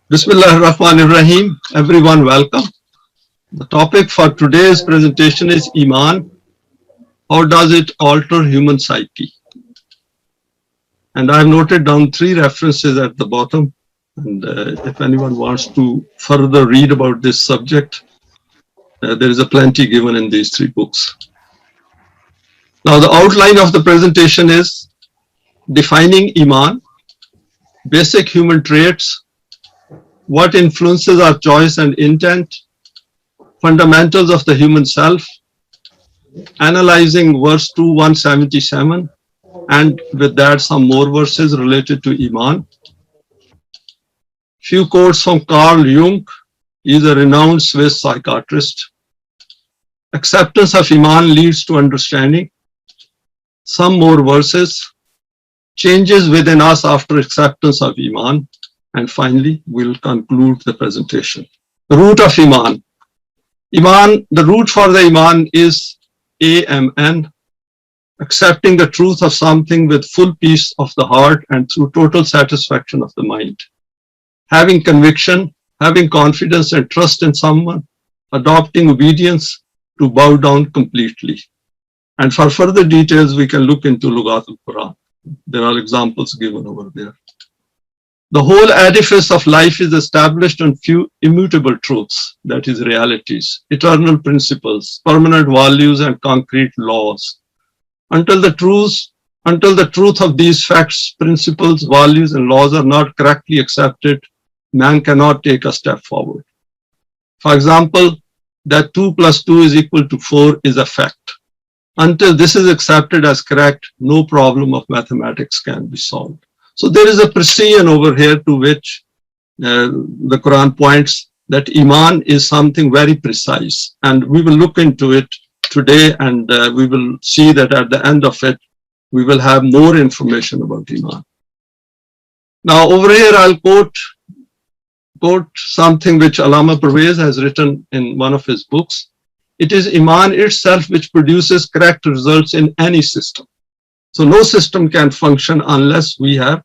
Bismillahirrahmanirrahim. Everyone, welcome. The topic for today's presentation is Eimaan. How does it alter human psyche? And I've noted down 3 references at the bottom. And if anyone wants to further read about this subject, there is a plenty given in these 3 books. Now, the outline of the presentation is defining Eimaan, basic human traits, what influences our choice and intent, fundamentals of the human self, analyzing verse 2:177, and with that some more verses related to Eimaan. Few quotes from Carl Jung. He is a renowned Swiss psychiatrist. Acceptance of Eimaan leads to understanding. Some more verses. Changes within us after acceptance of Eimaan. And finally, we'll conclude the presentation. The root of Eimaan. Eimaan, the root for the Eimaan is AMN, accepting the truth of something with full peace of the heart and through total satisfaction of the mind. Having conviction, having confidence and trust in someone, adopting obedience to bow down completely. And for further details, we can look into Lugat al-Quran. There are examples given over there. The whole edifice of life is established on few immutable truths, that is, realities, eternal principles, permanent values, and concrete laws. Until the truth of these facts, principles, values, and laws are not correctly accepted, man cannot take a step forward. For example, that 2 + 2 = 4 is a fact. Until this is accepted as correct, no problem of mathematics can be solved. So there is a precision over here to which the Quran points that Eimaan is something very precise. And we will look into it today, and we will see that at the end of it, we will have more information about Eimaan. Now over here, I'll quote something which Allama Parvez has written in one of his books. It is Eimaan itself which produces correct results in any system. So no system can function unless we have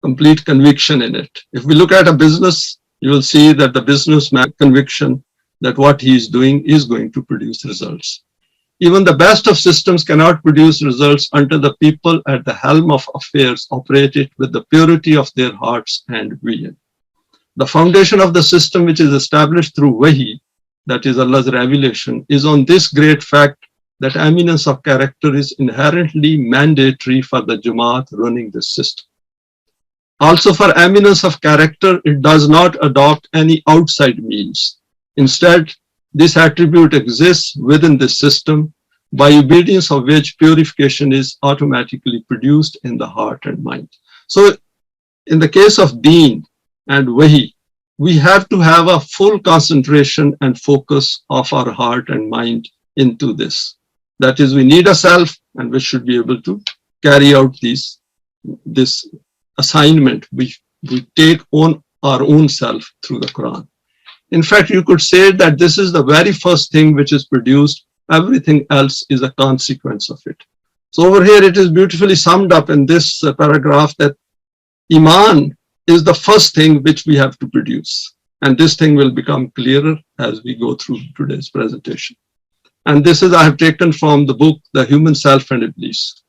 complete conviction in it. If we look at a business, you will see that the businessman conviction that what he is doing is going to produce results. Even the best of systems cannot produce results until the people at the helm of affairs operate it with the purity of their hearts and being. The foundation of the system, which is established through Wahi, that is Allah's revelation, is on this great fact that eminence of character is inherently mandatory for the Jamaat running this system. Also, for eminence of character, it does not adopt any outside means. Instead, this attribute exists within this system, by obedience of which purification is automatically produced in the heart and mind. So, in the case of Deen and Wahi, we have to have a full concentration and focus of our heart and mind into this. That is, we need a self, and we should be able to carry out this assignment we take on our own self through the Quran. In fact, you could say that this is the very first thing which is produced. Everything else is a consequence of it. So over here, it is beautifully summed up in this paragraph that Eimaan is the first thing which we have to produce. And this thing will become clearer as we go through today's presentation. And this is, I have taken from the book, The Human Self and Iblis.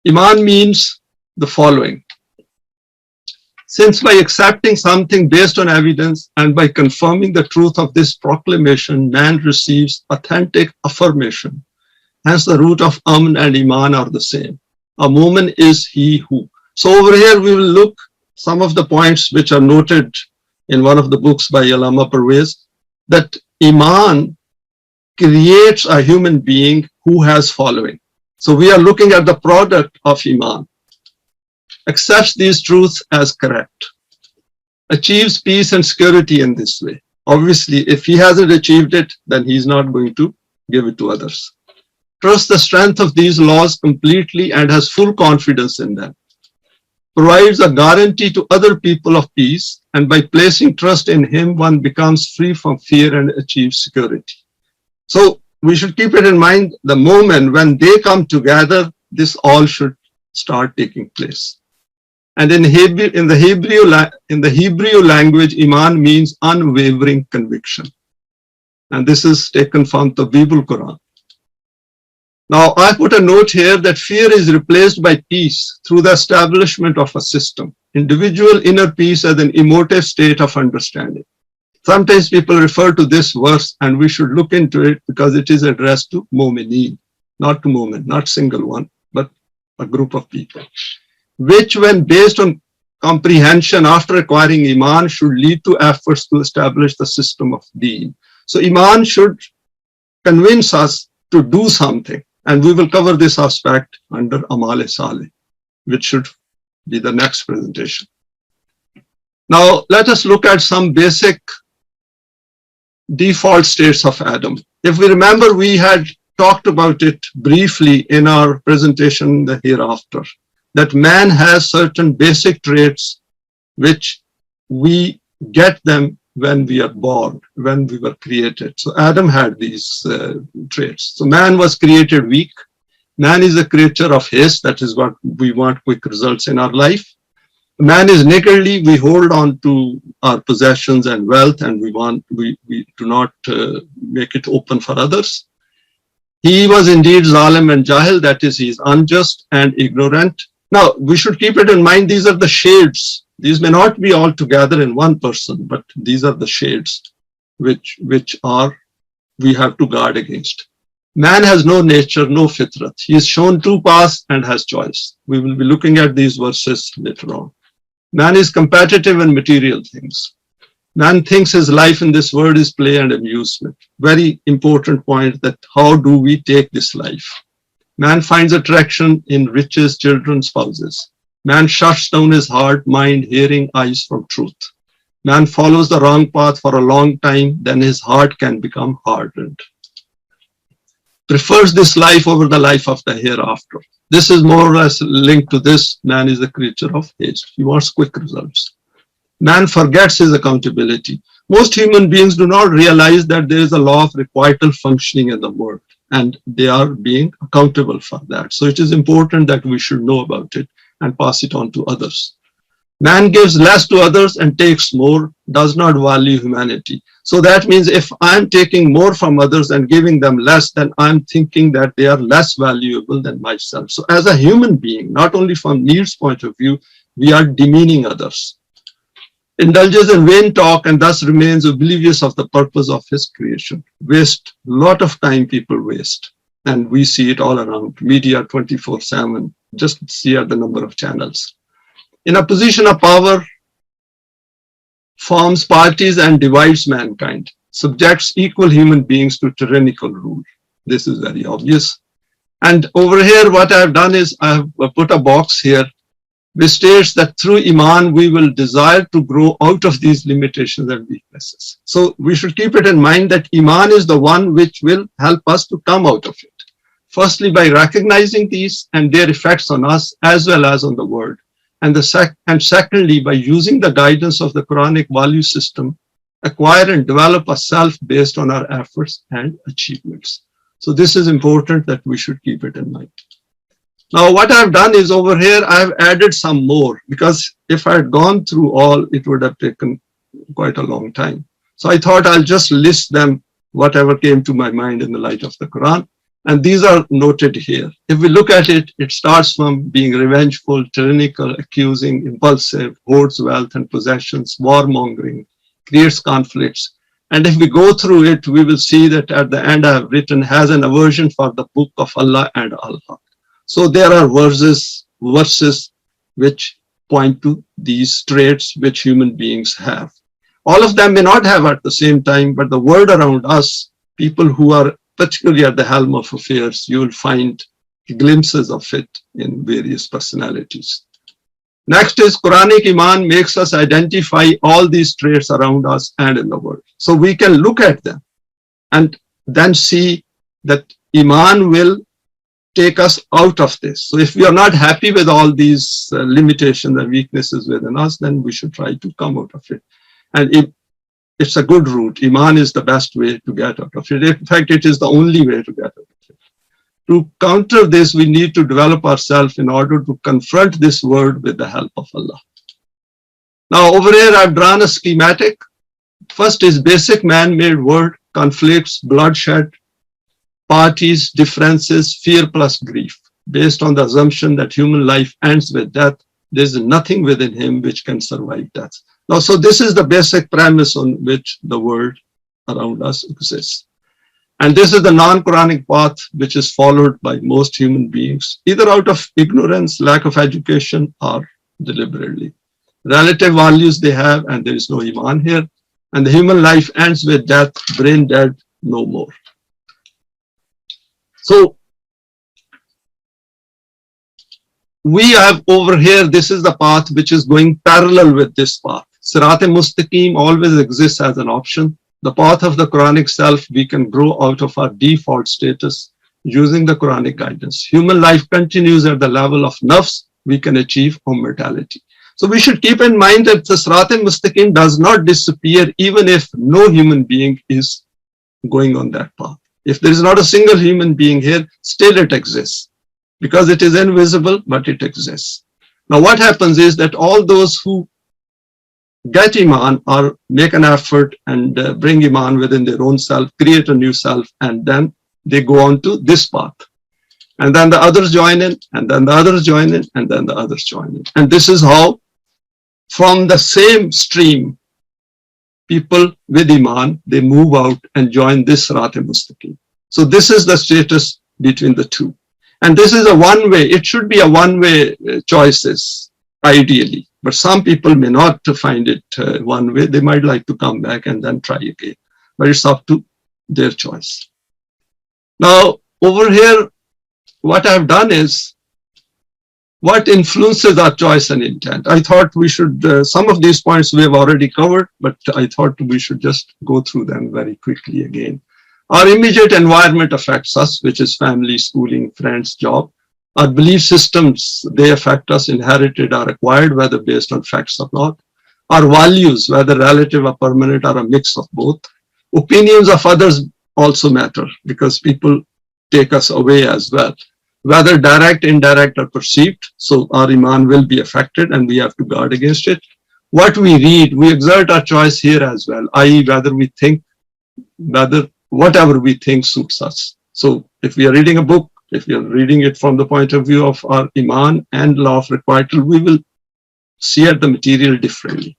Eimaan means the following. Since by accepting something based on evidence and by confirming the truth of this proclamation, man receives authentic affirmation. Hence the root of Aman and Eimaan are the same. A Momin is he who. So over here we will look some of the points which are noted in one of the books by Allama Parvez, that Eimaan creates a human being who has following. So we are looking at the product of Eimaan. Accepts these truths as correct, achieves peace and security in this way. Obviously, if he hasn't achieved it, then he's not going to give it to others. Trusts the strength of these laws completely and has full confidence in them. Provides a guarantee to other people of peace, and by placing trust in him, one becomes free from fear and achieves security. So we should keep it in mind, the moment when they come together, this all should start taking place. And in the Hebrew language, Iman means unwavering conviction. And this is taken from the Bible Quran. Now, I put a note here that fear is replaced by peace through the establishment of a system. Individual inner peace as an emotive state of understanding. Sometimes people refer to this verse, and we should look into it because it is addressed to Momin, not to Momin, not single one, but a group of people, which when based on comprehension after acquiring Iman should lead to efforts to establish the system of Deen. So Iman should convince us to do something, and we will cover this aspect under Amal-e-Saleh, which should be the next presentation. Now let us look at some basic default states of Adam. If we remember, we had talked about it briefly in our presentation the hereafter, that man has certain basic traits which we get them when we are born, when we were created. So Adam had these traits. So man was created weak. Man is a creature of haste. That is what we want, quick results in our life. Man is niggardly. We hold on to our possessions and wealth, and we do not make it open for others. He was indeed zalim and jahil, that is, he is unjust and ignorant. Now, we should keep it in mind, these are the shades. These may not be all together in one person, but these are the shades which we have to guard against. Man has no nature, no fitrat. He is shown two paths and has choice. We will be looking at these verses later on. Man is competitive in material things. Man thinks his life in this world is play and amusement. Very important point, that how do we take this life? Man finds attraction in riches, children, spouses. Man shuts down his heart, mind, hearing, eyes from truth. Man follows the wrong path for a long time, then his heart can become hardened. Prefers this life over the life of the hereafter. This is more or less linked to this. Man is a creature of haste. He wants quick results. Man forgets his accountability. Most human beings do not realize that there is a law of requital functioning in the world, and they are being accountable for that. So it is important that we should know about it and pass it on to others. Man gives less to others and takes more, does not value humanity. So that means if I'm taking more from others and giving them less, then I'm thinking that they are less valuable than myself. So as a human being, not only from needs point of view, we are demeaning others. Indulges in vain talk and thus remains oblivious of the purpose of his creation. Waste, a lot of time people waste. And we see it all around, media 24/7, just see at the number of channels. In a position of power, forms parties and divides mankind, subjects equal human beings to tyrannical rule. This is very obvious. And over here, what I've done is I've put a box here which states that through Iman, we will desire to grow out of these limitations and weaknesses. So we should keep it in mind that Iman is the one which will help us to come out of it. Firstly, by recognizing these and their effects on us as well as on the world. And secondly, by using the guidance of the Quranic value system, acquire and develop a self based on our efforts and achievements. So this is important that we should keep it in mind. Now, what I've done is over here, I've added some more, because if I had gone through all, it would have taken quite a long time. So I thought I'll just list them, whatever came to my mind in the light of the Quran. And these are noted here. If we look at it, it starts from being revengeful, tyrannical, accusing, impulsive, hoards wealth and possessions, warmongering, creates conflicts. And if we go through it, we will see that at the end I have written, has an aversion for the book of Allah and Allah. So there are verses which point to these traits which human beings have. All of them may not have at the same time, but the world around us, people who are particularly at the helm of affairs, you will find glimpses of it in various personalities. Next is Quranic Iman makes us identify all these traits around us and in the world. So we can look at them and then see that Iman will take us out of this. So if we are not happy with all these limitations and weaknesses within us, then we should try to come out of it. And it's a good route. Iman is the best way to get out of it. In fact, it is the only way to get out of it. To counter this, we need to develop ourselves in order to confront this world with the help of Allah. Now, over here, I've drawn a schematic. First is basic man-made world, conflicts, bloodshed, parties, differences, fear plus grief. Based on the assumption that human life ends with death, there's nothing within him which can survive death. Now, so this is the basic premise on which the world around us exists. And this is the non-Quranic path which is followed by most human beings, either out of ignorance, lack of education, or deliberately. Relative values they have, and there is no Eimaan here. And the human life ends with death, brain dead, no more. So, we have over here, this is the path which is going parallel with this path. Sirat-e-Mustaqim always exists as an option. The path of the Quranic self, we can grow out of our default status using the Quranic guidance. Human life continues at the level of nafs, we can achieve immortality. So we should keep in mind that the Sirat-e-Mustaqim does not disappear even if no human being is going on that path. If there is not a single human being here, still it exists. Because it is invisible, but it exists. Now what happens is that all those who get Eimaan or make an effort and bring Eimaan within their own self, create a new self, and then they go on to this path. And then the others join in, and then the others join in, and then the others join in. And this is how, from the same stream, people with Eimaan, they move out and join this Sirat-e-Mustaqim. So this is the status between the two. And this is a one-way, it should be a one-way choices, ideally. But some people may not find it one way. They might like to come back and then try again. But it's up to their choice. Now, over here, what I've done is, what influences our choice and intent? I thought we should, some of these points we have already covered, but I thought we should just go through them very quickly again. Our immediate environment affects us, which is family, schooling, friends, job. Our belief systems, they affect us, inherited or acquired, whether based on facts or not. Our values, whether relative or permanent, or a mix of both. Opinions of others also matter because people take us away as well, whether direct, indirect, or perceived. So our Eimaan will be affected and we have to guard against it. What we read, we exert our choice here as well, i.e. whether we think, whether whatever we think suits us. So if we are reading a book, if we are reading it from the point of view of our Eimaan and Law of Requital, we will see at the material differently.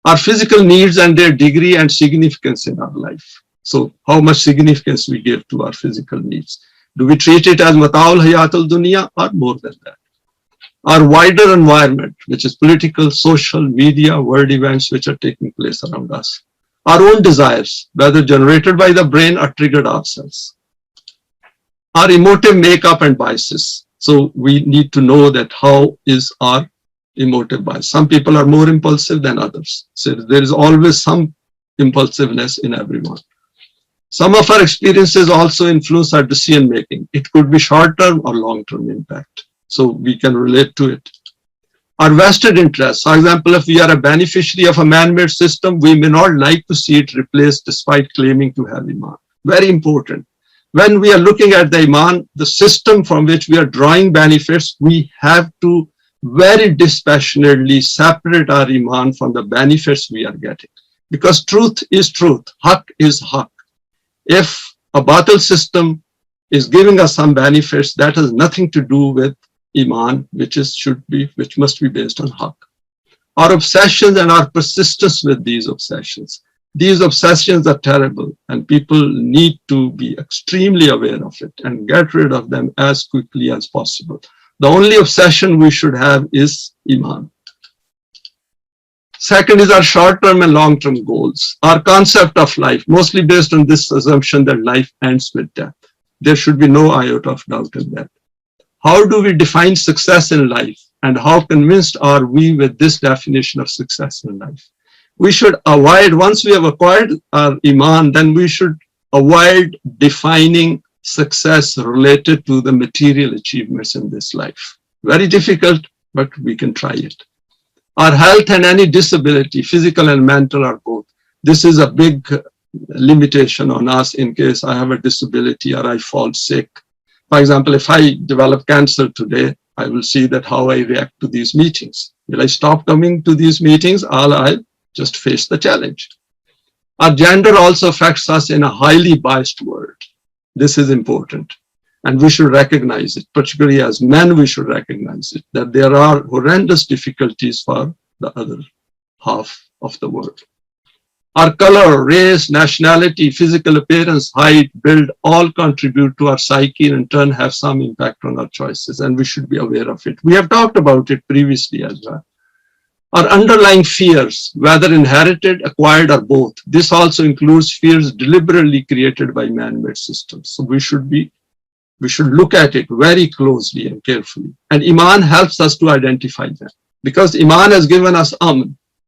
Our physical needs and their degree and significance in our life. So how much significance we give to our physical needs. Do we treat it as mata'ul hayatul dunya or more than that? Our wider environment, which is political, social, media, world events which are taking place around us. Our own desires, whether generated by the brain or triggered ourselves. Our emotive makeup and biases. So we need to know that how is our emotive bias. Some people are more impulsive than others. So there is always some impulsiveness in everyone. Some of our experiences also influence our decision making. It could be short-term or long-term impact. So we can relate to it. Our vested interests. For example, if we are a beneficiary of a man-made system, we may not like to see it replaced despite claiming to have Eimaan. Very important. When we are looking at the Eimaan, the system from which we are drawing benefits, we have to very dispassionately separate our Eimaan from the benefits we are getting. Because truth is truth, haq is haq. If a batil system is giving us some benefits, that has nothing to do with Eimaan, which must be based on haq. Our obsessions and our persistence with these obsessions. These obsessions are terrible and people need to be extremely aware of it and get rid of them as quickly as possible. The only obsession we should have is Eimaan. Second is our short-term and long-term goals. Our concept of life, mostly based on this assumption that life ends with death. There should be no iota of doubt in that. How do we define success in life? And how convinced are we with this definition of success in life? We should avoid, once we have acquired our Eimaan, then we should avoid defining success related to the material achievements in this life. Very difficult, but we can try it. Our health and any disability, physical and mental or both. This is a big limitation on us in case I have a disability or I fall sick For example, if I develop cancer today, I will see that how I react to these meetings. Will I stop coming to these meetings, or I'll just face the challenge? Our gender also affects us in a highly biased world. This is important. And we should recognize it, particularly as men, we should recognize it, that there are horrendous difficulties for the other half of the world. Our color, race, nationality, physical appearance, height, build, all contribute to our psyche and in turn have some impact on our choices, and we should be aware of it. We have talked about it previously as well. Our underlying fears, whether inherited, acquired, or both, this also includes fears deliberately created by man-made systems. So we should look at it very closely and carefully. And Eimaan helps us to identify them. Because Eimaan has given us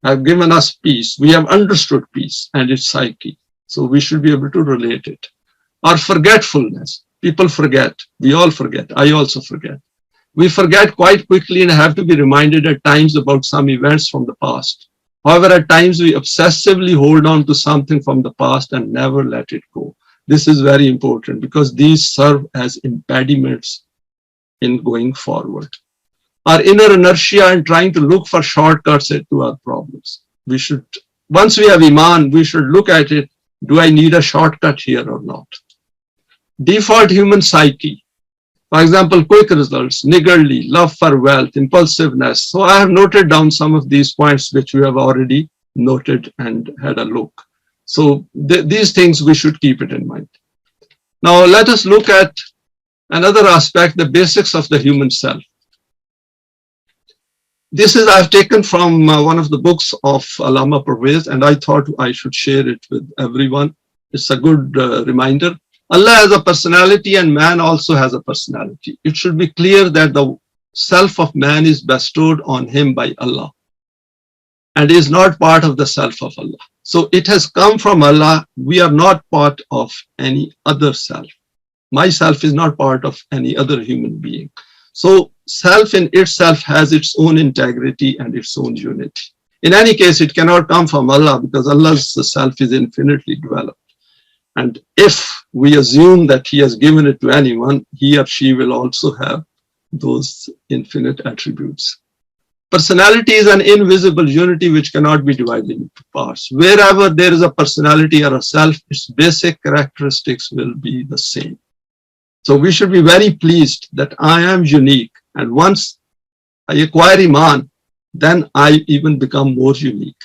have given us peace. We have understood peace and its psyche. So we should be able to relate it. Our forgetfulness. People forget. We all forget. I also forget. We forget quite quickly and have to be reminded at times about some events from the past. However, at times we obsessively hold on to something from the past and never let it go. This is very important because these serve as impediments in going forward. Our inner inertia and trying to look for shortcuts to our problems. Once we have Eimaan, we should look at it. Do I need a shortcut here or not? Default human psyche. For example, quick results, niggardly, love for wealth, impulsiveness. So I have noted down some of these points which we have already noted and had a look. So these things, we should keep it in mind. Now let us look at another aspect, the basics of the human self. This is I've taken from one of the books of Allama Pervez, and I thought I should share it with everyone. It's a good reminder. Allah has a personality and man also has a personality. It should be clear that the self of man is bestowed on him by Allah and is not part of the self of Allah. So it has come from Allah. We are not part of any other self. Myself is not part of any other human being. So self in itself has its own integrity and its own unity. In any case, it cannot come from Allah because Allah's self is infinitely developed. And if we assume that He has given it to anyone, he or she will also have those infinite attributes. Personality is an invisible unity which cannot be divided into parts. Wherever there is a personality or a self, its basic characteristics will be the same. So we should be very pleased that I am unique. And once I acquire Eimaan, then I even become more unique.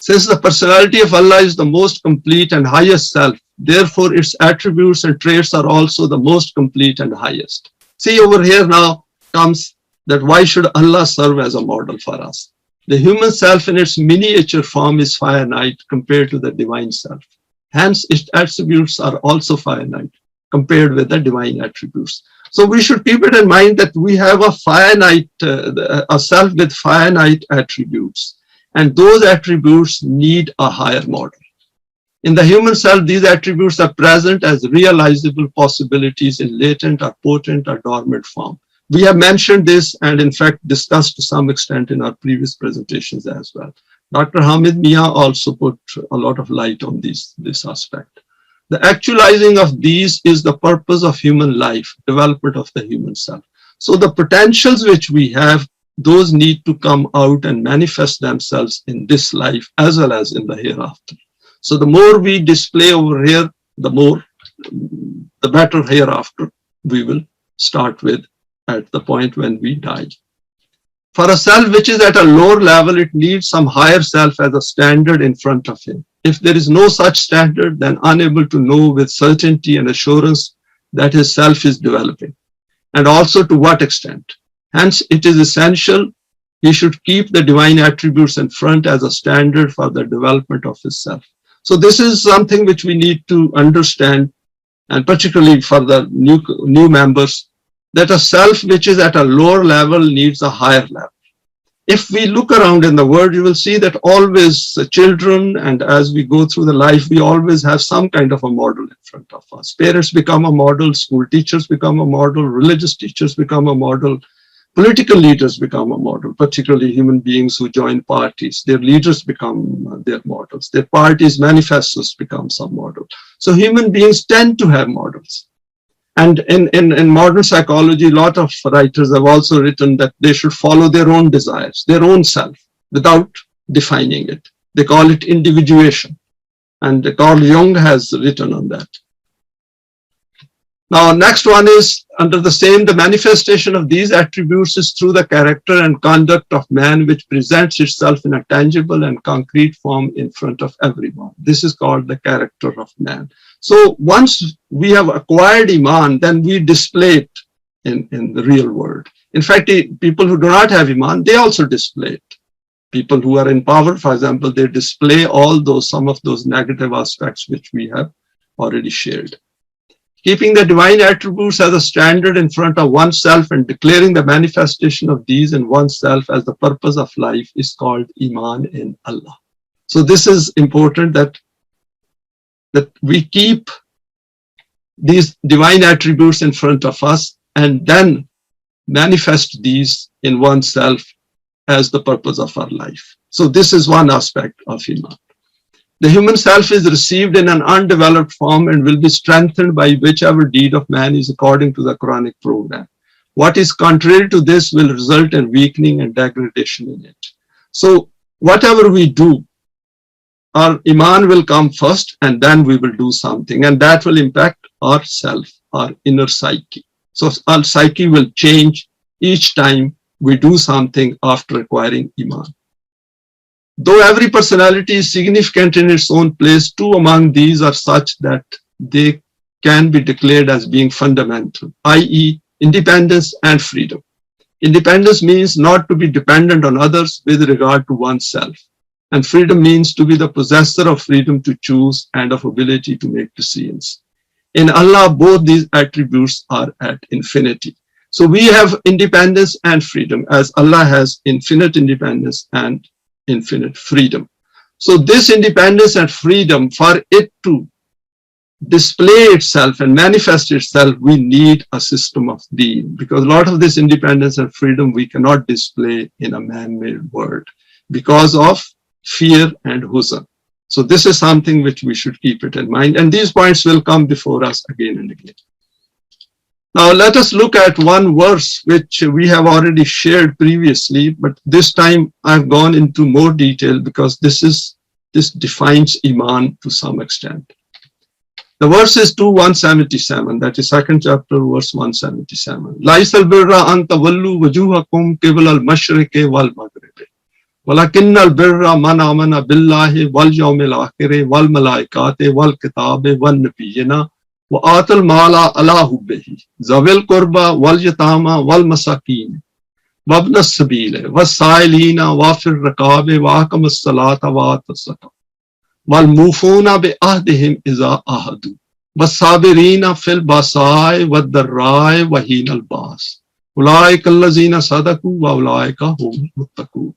Since the personality of Allah is the most complete and highest self, therefore its attributes and traits are also the most complete and highest. See, over here now comes that why should Allah serve as a model for us? The human self in its miniature form is finite compared to the divine self. Hence, its attributes are also finite compared with the divine attributes. So we should keep it in mind that we have a finite, a self with finite attributes, and those attributes need a higher model. In the human self, these attributes are present as realizable possibilities in latent or potent or dormant form. We have mentioned this and in fact discussed to some extent in our previous presentations as well. Dr. Hamid Mia also put a lot of light on this aspect. The actualizing of these is the purpose of human life, development of the human self. So the potentials which we have, those need to come out and manifest themselves in this life as well as in the hereafter. So the more we display over here, the better hereafter we will start with at the point when we die. For a self which is at a lower level, it needs some higher self as a standard in front of him. If there is no such standard, then unable to know with certainty and assurance that his self is developing, and also to what extent. Hence, it is essential he should keep the divine attributes in front as a standard for the development of his self. So this is something which we need to understand, and particularly for the new members, that a self which is at a lower level needs a higher level. If we look around in the world, you will see that always children, and as we go through the life, we always have some kind of a model in front of us. Parents become a model, school teachers become a model, religious teachers become a model, political leaders become a model, particularly human beings who join parties. Their leaders become their models. Their parties' manifestos become some model. So human beings tend to have models. And in modern psychology, a lot of writers have also written that they should follow their own desires, their own self, without defining it. They call it individuation. And Carl Jung has written on that. Now, next one is under the same, the manifestation of these attributes is through the character and conduct of man, which presents itself in a tangible and concrete form in front of everyone. This is called the character of man. So once we have acquired Iman, then we display it in the real world. In fact, people who do not have Iman, they also display it. People who are in power, for example, they display some of those negative aspects which we have already shared. Keeping the divine attributes as a standard in front of oneself and declaring the manifestation of these in oneself as the purpose of life is called Iman in Allah. So this is important that we keep these divine attributes in front of us and then manifest these in oneself as the purpose of our life. So this is one aspect of Iman. The human self is received in an undeveloped form and will be strengthened by whichever deed of man is according to the Quranic program. What is contrary to this will result in weakening and degradation in it. So whatever we do, our Iman will come first and then we will do something, and that will impact our self, our inner psyche. So our psyche will change each time we do something after acquiring Iman. Though every personality is significant in its own place, two among these are such that they can be declared as being fundamental, i.e. independence and freedom. Independence means not to be dependent on others with regard to oneself, and freedom means to be the possessor of freedom to choose and of ability to make decisions. In Allah, both these attributes are at infinity. So we have independence and freedom, as Allah has infinite independence and infinite freedom. So this independence and freedom, for it to display itself and manifest itself, we need a system of Deen, because a lot of this independence and freedom we cannot display in a man-made world because of fear and huzn. So this is something which we should keep it in mind, and these points will come before us again and again. Now let us look at one verse which we have already shared previously, but this time I've gone into more detail because this defines Iman to some extent. The verse is 2:177, that is 2nd chapter, verse 177. Laisal birra an tawallu wujuhakum qibla al-mashriqi wal maghribi, walakinnal birra man amana billahi wal yawmil akhir wal malaikati wal kitabi wan nabiyyina وآت المال على حبه ذوي القربى واليتامى والمساكين وابن السبيل والسائلين وفي الرقاب وأقام الصلاة وآتى الزكاة والموفون بعهدهم إذا عاهدوا والصابرين في البأساء والضراء وحين البأس أولئك الذين صدقوا وأولئك هم المتقون.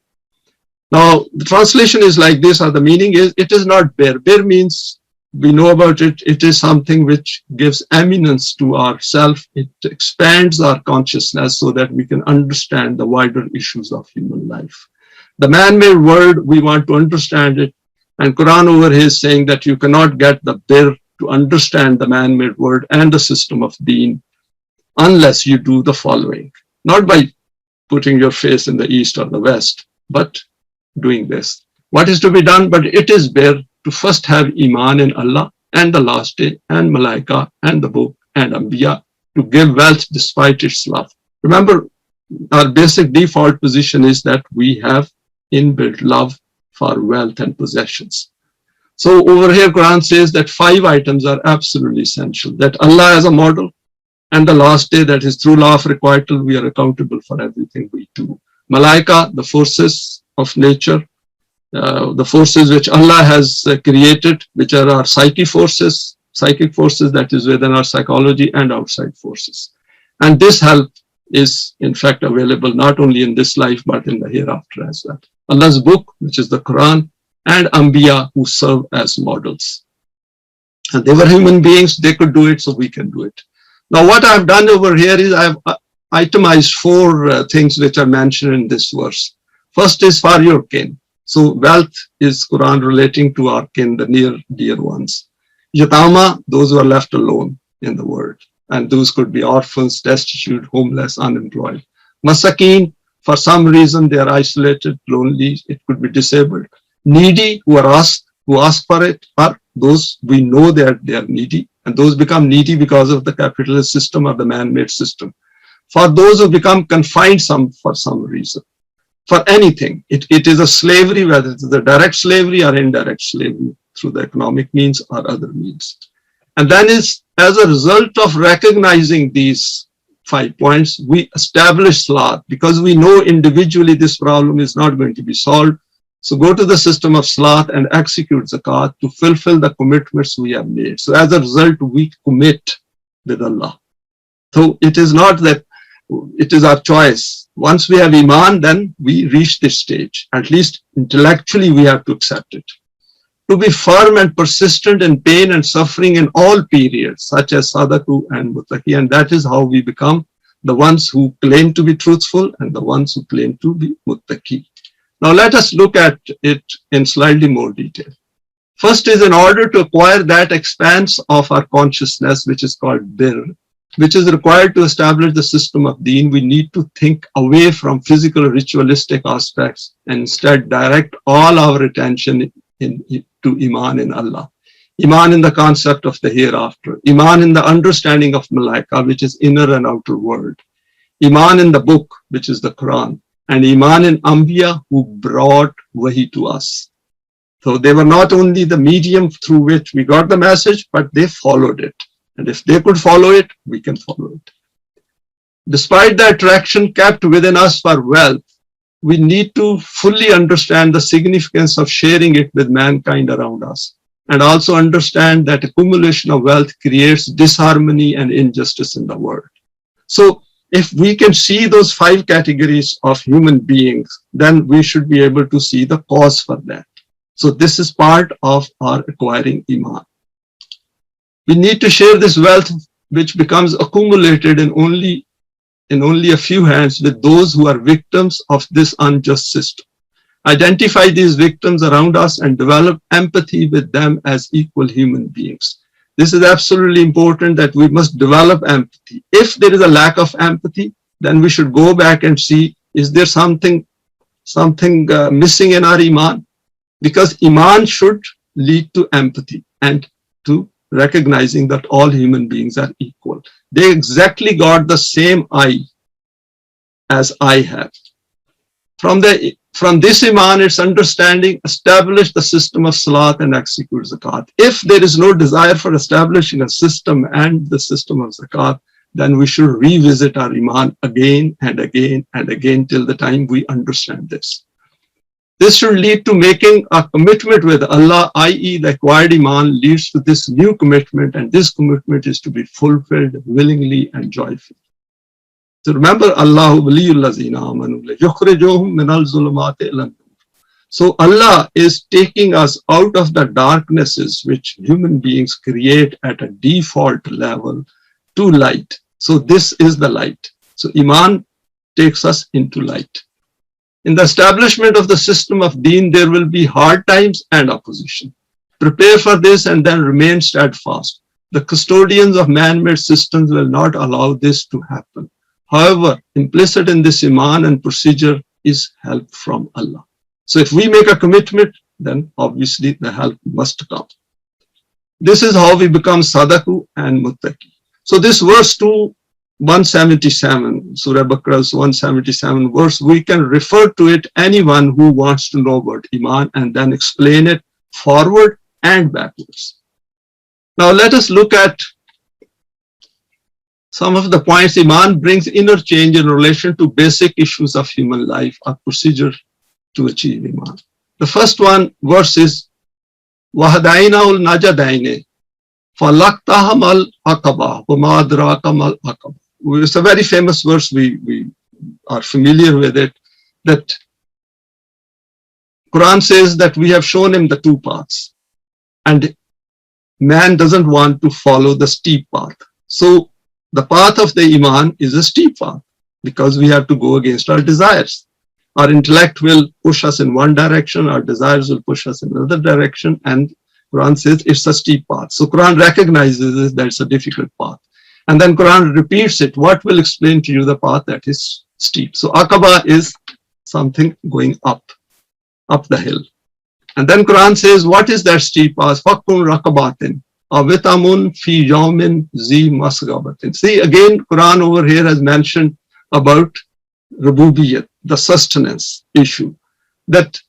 Now the translation is like this, or the meaning is, it is not bare. Bare means we know about it. It is something which gives eminence to ourself. It expands our consciousness so that we can understand the wider issues of human life. The man-made world, we want to understand it. And Quran over here is saying that you cannot get the bir to understand the man-made world and the system of Deen unless you do the following. Not by putting your face in the east or the west, but doing this. What is to be done? But it is bir to first have Iman in Allah and the last day and Malaika and the book and Anbiya, to give wealth despite its love. Remember, our basic default position is that we have inbuilt love for wealth and possessions. So over here, Quran says that 5 items are absolutely essential. That Allah as a model, and the last day, that is through law of requital, we are accountable for everything we do. Malaika, the forces of nature, the forces which Allah has created, which are our psychic forces, that is within our psychology, and outside forces. And this help is in fact available not only in this life, but in the hereafter as well. Allah's book, which is the Quran, and Anbiya, who serve as models. And they were human beings, they could do it, so we can do it. Now what I've done over here is I've itemized 4 things which are mentioned in this verse. First is for your kin. So wealth is Quran relating to our kin, the near dear ones. Yatama, those who are left alone in the world. And those could be orphans, destitute, homeless, unemployed. Masakin, for some reason they are isolated, lonely, it could be disabled. Needy, who ask for it, or those we know they are needy, and those become needy because of the capitalist system or the man-made system. For those who become confined for some reason, for anything, it is a slavery, whether it is a direct slavery or indirect slavery through the economic means or other means. And then as a result of recognizing these 5 points, we establish salat, because we know individually this problem is not going to be solved. So go to the system of salat and execute zakat to fulfill the commitments we have made. So as a result, we commit with Allah. So it is not that it is our choice. Once we have Iman, then we reach this stage. At least intellectually, we have to accept it. To be firm and persistent in pain and suffering in all periods, such as Sadaku and Muttaqi, and that is how we become the ones who claim to be truthful and the ones who claim to be Muttaqi. Now let us look at it in slightly more detail. First is, in order to acquire that expanse of our consciousness, which is called Bir, which is required to establish the system of Deen, we need to think away from physical ritualistic aspects and instead direct all our attention to Iman in Allah. Iman in the concept of the hereafter. Iman in the understanding of Malaika, which is inner and outer world. Iman in the book, which is the Quran. And Iman in Anbiya, who brought Wahi to us. So they were not only the medium through which we got the message, but they followed it. And if they could follow it, we can follow it. Despite the attraction kept within us for wealth, we need to fully understand the significance of sharing it with mankind around us, and also understand that accumulation of wealth creates disharmony and injustice in the world. So if we can see those 5 categories of human beings, then we should be able to see the cause for that. So this is part of our acquiring Iman. We need to share this wealth, which becomes accumulated in only a few hands, with those who are victims of this unjust system. Identify these victims around us and develop empathy with them as equal human beings. This is absolutely important, that we must develop empathy. If there is a lack of empathy, then we should go back and see, is there something missing in our Iman? Because Iman should lead to empathy and to recognizing that all human beings are equal. They exactly got the same eye as I have. From this Iman, its understanding, establish the system of Salat and execute Zakat. If there is no desire for establishing a system and the system of Zakat, then we should revisit our Iman again and again and again till the time we understand this. This should lead to making a commitment with Allah, i.e. the acquired Iman leads to this new commitment, and this commitment is to be fulfilled willingly and joyfully. So remember, Allahu waliyul lazina amanu yukhrijuhum minal zulumati ilan nur. So Allah is taking us out of the darknesses which human beings create at a default level to light. So this is the light. So Iman takes us into light. In the establishment of the system of Deen, there will be hard times and opposition. Prepare for this and then remain steadfast. The custodians of man-made systems will not allow this to happen. However, implicit in this Iman and procedure is help from Allah. So if we make a commitment, then obviously the help must come. This is how we become Sadaku and Muttaqi. So this verse 177, Surah Baqarah's 177 verse, we can refer to it anyone who wants to know about Iman and then explain it forward and backwards. Now let us look at some of the points. Iman brings inner change in relation to basic issues of human life, a procedure to achieve Iman. The first verse is وَهَدَيْنَاهُ النَّجْدَيْنِ فَلَقْتَهَمَ الْعَقَبَةَ وَمَا أَدْرَاكَ مَا الْعَقَبَةُ. It's a very famous verse, we are familiar with it, that Quran says that we have shown him the 2 paths, and man doesn't want to follow the steep path. So the path of the Iman is a steep path, because we have to go against our desires. Our intellect will push us in one direction, our desires will push us in another direction, and Quran says it's a steep path. So Quran recognizes that it's a difficult path. And then Quran repeats it. What will explain to you the path that is steep? So Aqaba is something going up the hill. And then Quran says, what is that steep path? Fakun rakabatin, avitamun fi yawmin zi masgabatin. See, again, Quran over here has mentioned about rububiyyat, the sustenance issue, that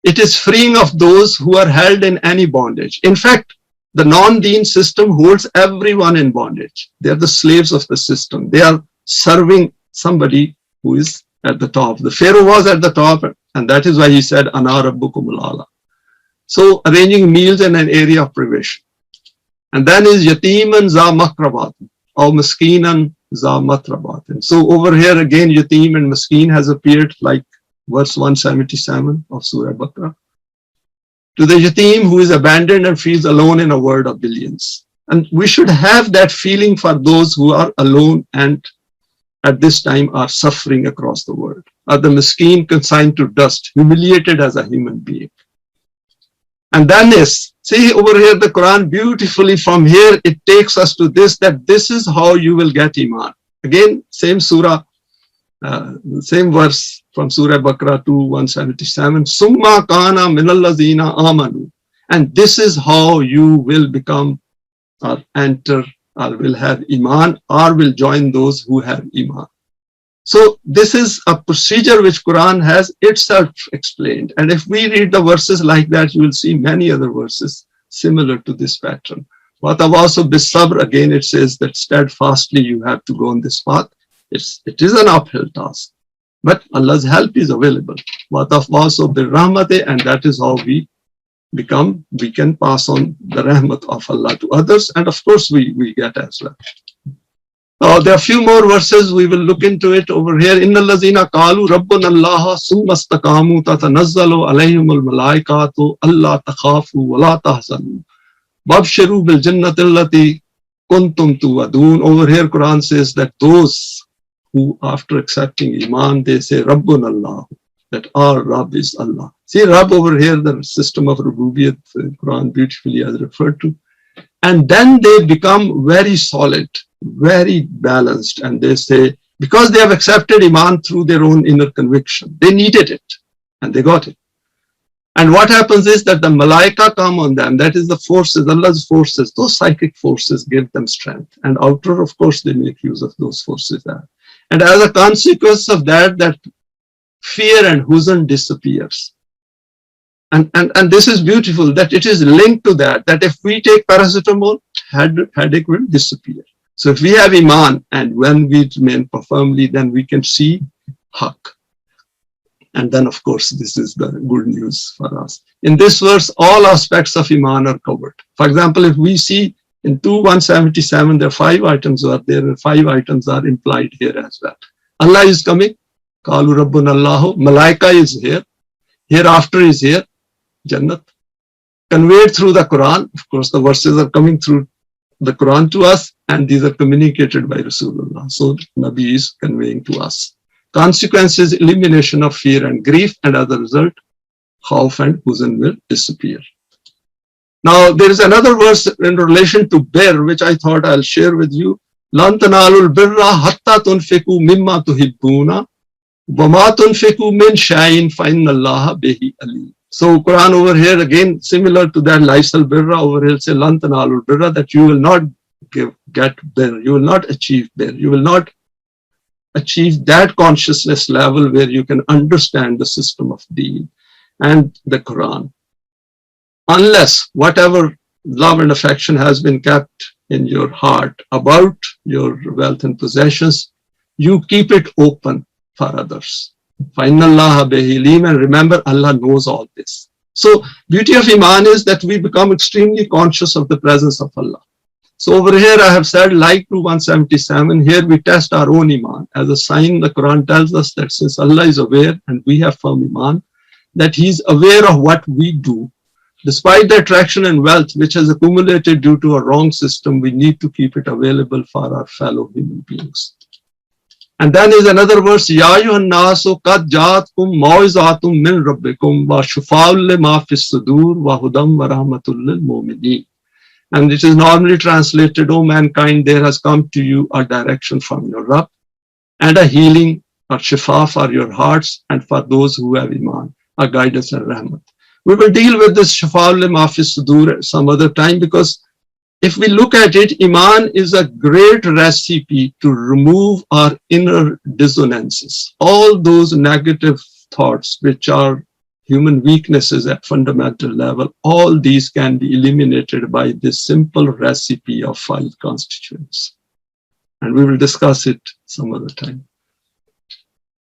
it is freeing of those who are held in any bondage. In fact, the non-Deen system holds everyone in bondage. They are the slaves of the system. They are serving somebody who is at the top. The Pharaoh was at the top, and that is why he said, Ana Rabbukumul A'la. So arranging meals in an area of privation. And then is Yatiman za makrabatin, or Miskinan za matrabatin. So over here again, Yatim and Miskin has appeared, like verse 177 of Surah Baqarah. To the Yatim who is abandoned and feels alone in a world of billions. And we should have that feeling for those who are alone and at this time are suffering across the world. Are the Miskin consigned to dust, humiliated as a human being. And then is, see over here the Quran beautifully from here, it takes us to this, that this is how you will get Iman. Again, same surah, same verse from Surah Baqarah 2:177. Summa kana minallazina amanu. And this is how you will become or enter or will have Iman or will join those who have Iman. So this is a procedure which Quran has itself explained. And if we read the verses like that, you will see many other verses similar to this pattern. Watawasaw bis-sabr, again it says that steadfastly you have to go on this path. It is an uphill task, but Allah's help is available. Watawasaw bir-rahmati, and that is how we can pass on the rahmat of Allah to others, and of course we get as well. There are a few more verses, we will look into it over here. Inna allazina qalu rabbuna Allah summa istaqamu tatanazzalu alayhimul malaikatu alla takhafu wa la tahzanu wabshiru bil jannati allati kuntum tu'adun. Over here Quran says that those who after accepting Iman, they say Rabbuna Allah, that our Rabb is Allah. See, Rabb over here, the system of Rububiyyat, Quran beautifully has referred to. And then they become very solid, very balanced, and they say, because they have accepted Iman through their own inner conviction, they needed it, and they got it. And what happens is that the Malaika come on them, that is the forces, Allah's forces, those psychic forces give them strength. And outer, of course, they make use of those forces there. And as a consequence of that, that fear and huzn disappears. And this is beautiful, that it is linked to that if we take paracetamol, headache will disappear. So if we have Iman, and when we remain firmly, then we can see Haqq. And then of course, this is the good news for us. In this verse, all aspects of Iman are covered. For example, if we see in 2:177, there are 5 items are there, and 5 items are implied here as well. Allah is coming, Qalu Rabbuna Allahu, Malaika is here, hereafter is here, Jannat. Conveyed through the Quran, of course the verses are coming through the Quran to us, and these are communicated by Rasulullah. So Nabi is conveying to us. Consequences, elimination of fear and grief, and as a result, khawf and huzn will disappear. Now there is another verse in relation to birr, which I thought I'll share with you. Lan tanalul birra hatta tunfiqu mimma tuhibbuna wa ma tunfiqu min shay'in fa inna Allaha bihi alim. So Quran over here again, similar to that, laysal birra, over here say lan tanalul birra, that you will not get birr, you will not achieve birr, you will not achieve that consciousness level where you can understand the system of Deen and the Quran, unless whatever love and affection has been kept in your heart about your wealth and possessions, you keep it open for others. فَإِنَّ اللَّهَ بِهِ عَلِيمٌ, and remember, Allah knows all this. So beauty of Iman is that we become extremely conscious of the presence of Allah. So over here I have said, like to 177, here we test our own Iman. As a sign, the Quran tells us that since Allah is aware and we have firm Iman, that He is aware of what we do. Despite the attraction and wealth which has accumulated due to a wrong system, we need to keep it available for our fellow human beings. And then is another verse, Ya ayyuhan nasu qad ja'atkum maw'izatum min rabbikum wa shifa'un lima fis sudur wa hudam wa rahmatul lil mu'minin. And it is normally translated, "O mankind, there has come to you a direction from your Rabb and a healing or shifa for your hearts and for those who have Eimaan, a guidance and rahmat." We will deal with this shifa lima fi sudur some other time, because if we look at it, Eimaan is a great recipe to remove our inner dissonances. All those negative thoughts, which are human weaknesses at fundamental level, all these can be eliminated by this simple recipe of 5 constituents. And we will discuss it some other time.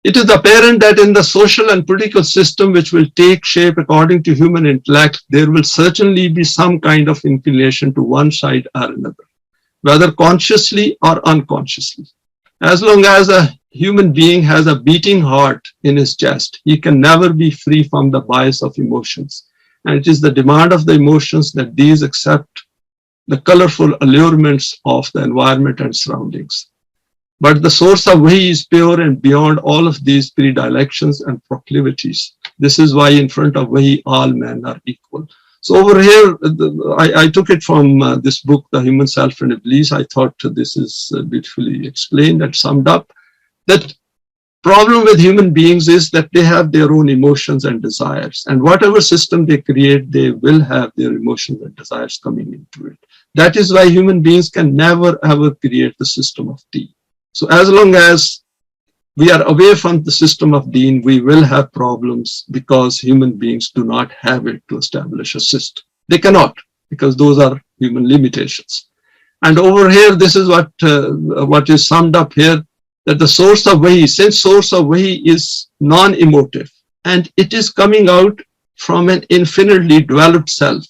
It is apparent that in the social and political system which will take shape according to human intellect, there will certainly be some kind of inclination to one side or another, whether consciously or unconsciously. As long as a human being has a beating heart in his chest, he can never be free from the bias of emotions. And it is the demand of the emotions that these accept the colorful allurements of the environment and surroundings. But the source of Wahi is pure and beyond all of these predilections and proclivities. This is why in front of Wahi, all men are equal. So over here, I took it from this book, The Human Self and Iblis. I thought this is beautifully explained and summed up. That problem with human beings is that they have their own emotions and desires. And whatever system they create, they will have their emotions and desires coming into it. That is why human beings can never ever create the system of Deen. So as long as we are away from the system of Deen, we will have problems, because human beings do not have it to establish a system. They cannot, because those are human limitations. And over here, this is what is summed up here, that the source of Wahi, since source of Wahi is non-emotive, and it is coming out from an infinitely developed self,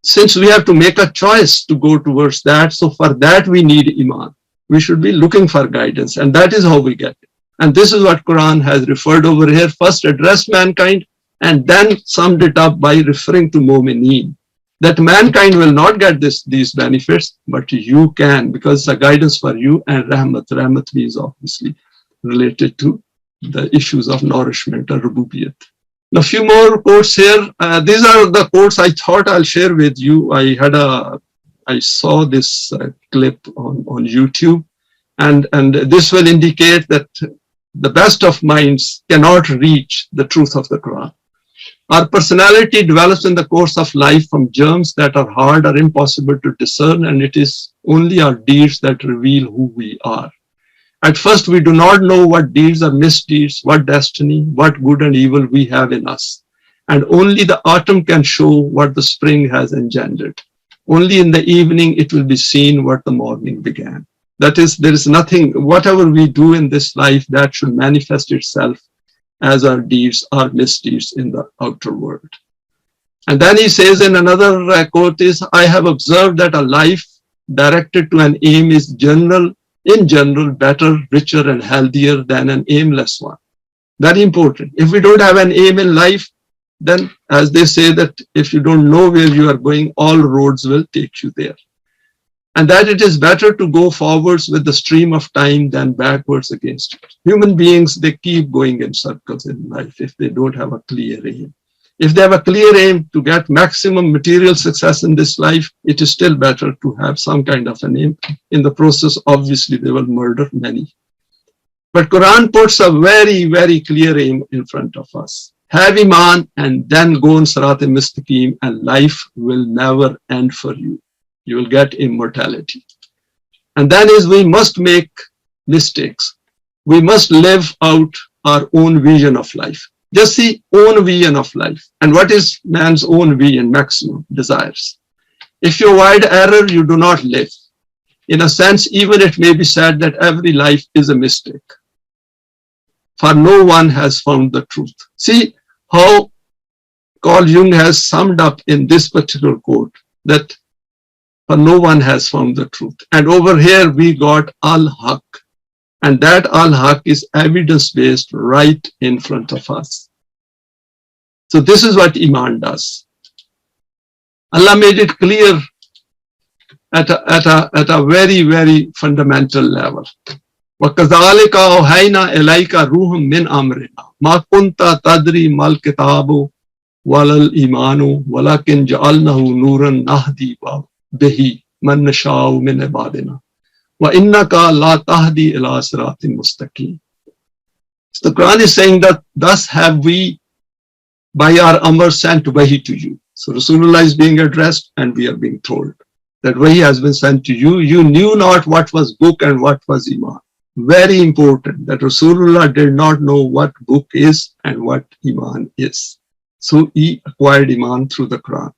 since we have to make a choice to go towards that, so for that we need Eimaan. We should be looking for guidance, and that is how we get it. And this is what Quran has referred over here. First addressed mankind, and then summed it up by referring to Momin, that mankind will not get these benefits, but you can, because it's a guidance for you. And Rahmat. Rahmat means obviously related to the issues of nourishment or Rububiyat. Now, a few more quotes here. These are the quotes I thought I'll share with you. I saw this clip on YouTube, and this will indicate that the best of minds cannot reach the truth of the Quran. Our personality develops in the course of life from germs that are hard or impossible to discern, and it is only our deeds that reveal who we are. At first, we do not know what deeds are misdeeds, what destiny, what good and evil we have in us. And only the autumn can show what the spring has engendered. Only in the evening it will be seen what the morning began. That is, there is nothing, whatever we do in this life, that should manifest itself as our deeds or misdeeds in the outer world. And then he says in another quote is, I have observed that a life directed to an aim is in general better, richer and healthier than an aimless one. Very important. If we don't have an aim in life, then as they say that if you don't know where you are going, all roads will take you there. And that it is better to go forwards with the stream of time than backwards against it. Human beings, they keep going in circles in life if they don't have a clear aim. If they have a clear aim to get maximum material success in this life, it is still better to have some kind of an aim. In the process, obviously, they will murder many. But Quran puts a very, very clear aim in front of us. Have Eimaan and then go on Sirat-e-Mustaqim, and life will never end for you. You will get immortality. And that is, we must make mistakes. We must live out our own vision of life. Just the own vision of life. And what is man's own vision? Maximum desires. If you avoid error, you do not live. In a sense, even it may be said that every life is a mistake. For no one has found the truth. See how Carl Jung has summed up in this particular quote that for no one has found the truth. And over here we got Al-Haq. And that Al-Haq is evidence-based right in front of us. So this is what Eimaan does. Allah made it clear at a very, very fundamental level. وَكَذَلِكَ أَوْحَيْنَا إِلَيْكَ رُوحًا مِّنْ أَمْرِنَا مَا كُنْتَ تَدْرِي مَا الْكِتَابُ وَلَا الْإِيمَانُ وَلَكِنْ جَعَلْنَاهُ نُورًا نَهْدِي بِهِ man nasha'u min ibadina. Wa innaka la tahdi ila siratin mustaqim. So the Quran is saying that thus have we by our amr sent wahi to you. So Rasulullah is being addressed and we are being told that wahi has been sent to you. You knew not what was book and what was Iman. Very important that Rasulullah did not know what book is and what Iman is. So he acquired Iman through the Quran.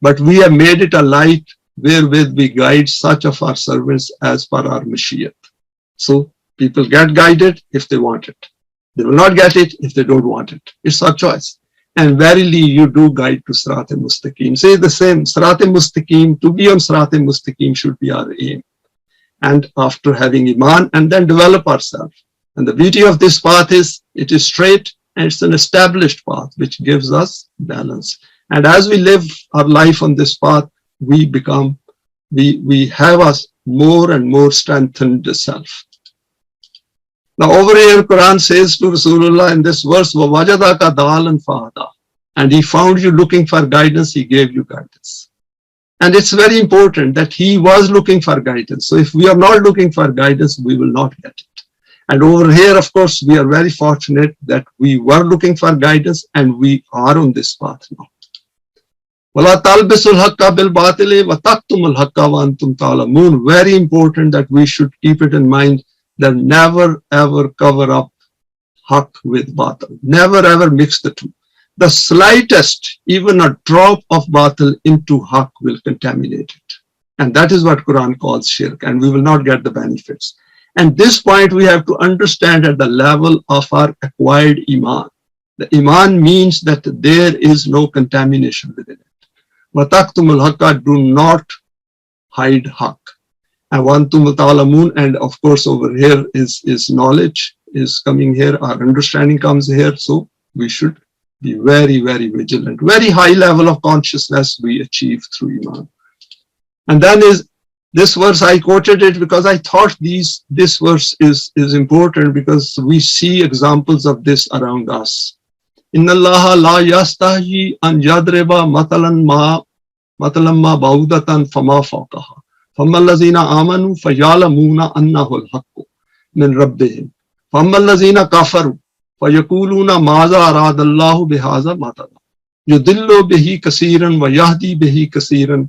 But we have made it a light wherewith we guide such of our servants as per our Mashiach. So people get guided if they want it. They will not get it if they don't want it. It's our choice. And verily you do guide to Sirat al-Mustaqim. Say the same, Sirat al-Mustaqim, to be on Sirat al-Mustaqim should be our aim. And after having Iman, and then develop ourselves. And the beauty of this path is, it is straight and it's an established path which gives us balance. And as we live our life on this path, we become, we have us more and more strengthened self. Now over here, Quran says to Rasulullah in this verse, وَوَجَدَكَ دَالًا فَهَدَى. And he found you looking for guidance, he gave you guidance. And it's very important that he was looking for guidance. So if we are not looking for guidance, we will not get it. And over here, of course, we are very fortunate that we were looking for guidance and we are on this path now. وَلَا تَلْبِسُوا الْحَقَّ بِالْبَاطِلِ وَتَكْتُمُوا الْحَقَّ وَأَنْتُمْ تَعْلَمُونَ. Very important that we should keep it in mind that never ever cover up haqq with batil. Never ever mix the two. The slightest, even a drop of batil into haqq will contaminate it. And that is what Quran calls shirk, and we will not get the benefits. And this point we have to understand at the level of our acquired Iman. The Iman means that there is no contamination within it. وَتَكْتُمُ الْحَقَّ, do not hide haqq. And of course over here is knowledge is coming here, our understanding comes here, so we should be very, very vigilant. Very high level of consciousness we achieve through Iman. And then is this verse, I quoted it because I thought this verse is important because we see examples of this around us. Inna Allaha la yastahi an yadriba matalan ma ba'udatan fama fawqaha. فَأَمَّا الَّذِينَ آمَنُوا فَيَعْلَمُونَ أَنَّهُ الْحَقُّ مِنْ رَبِّهِمْ فَأَمَّا الَّذِينَ كَفَرُوا فَيَقُولُونَ مَاذَا أَرَادَ اللَّهُ بِهَذَا مَثَلًا يُضِلُّ بِهِ كَثِيرًا وَيَهْدِي بِهِ كَثِيرًا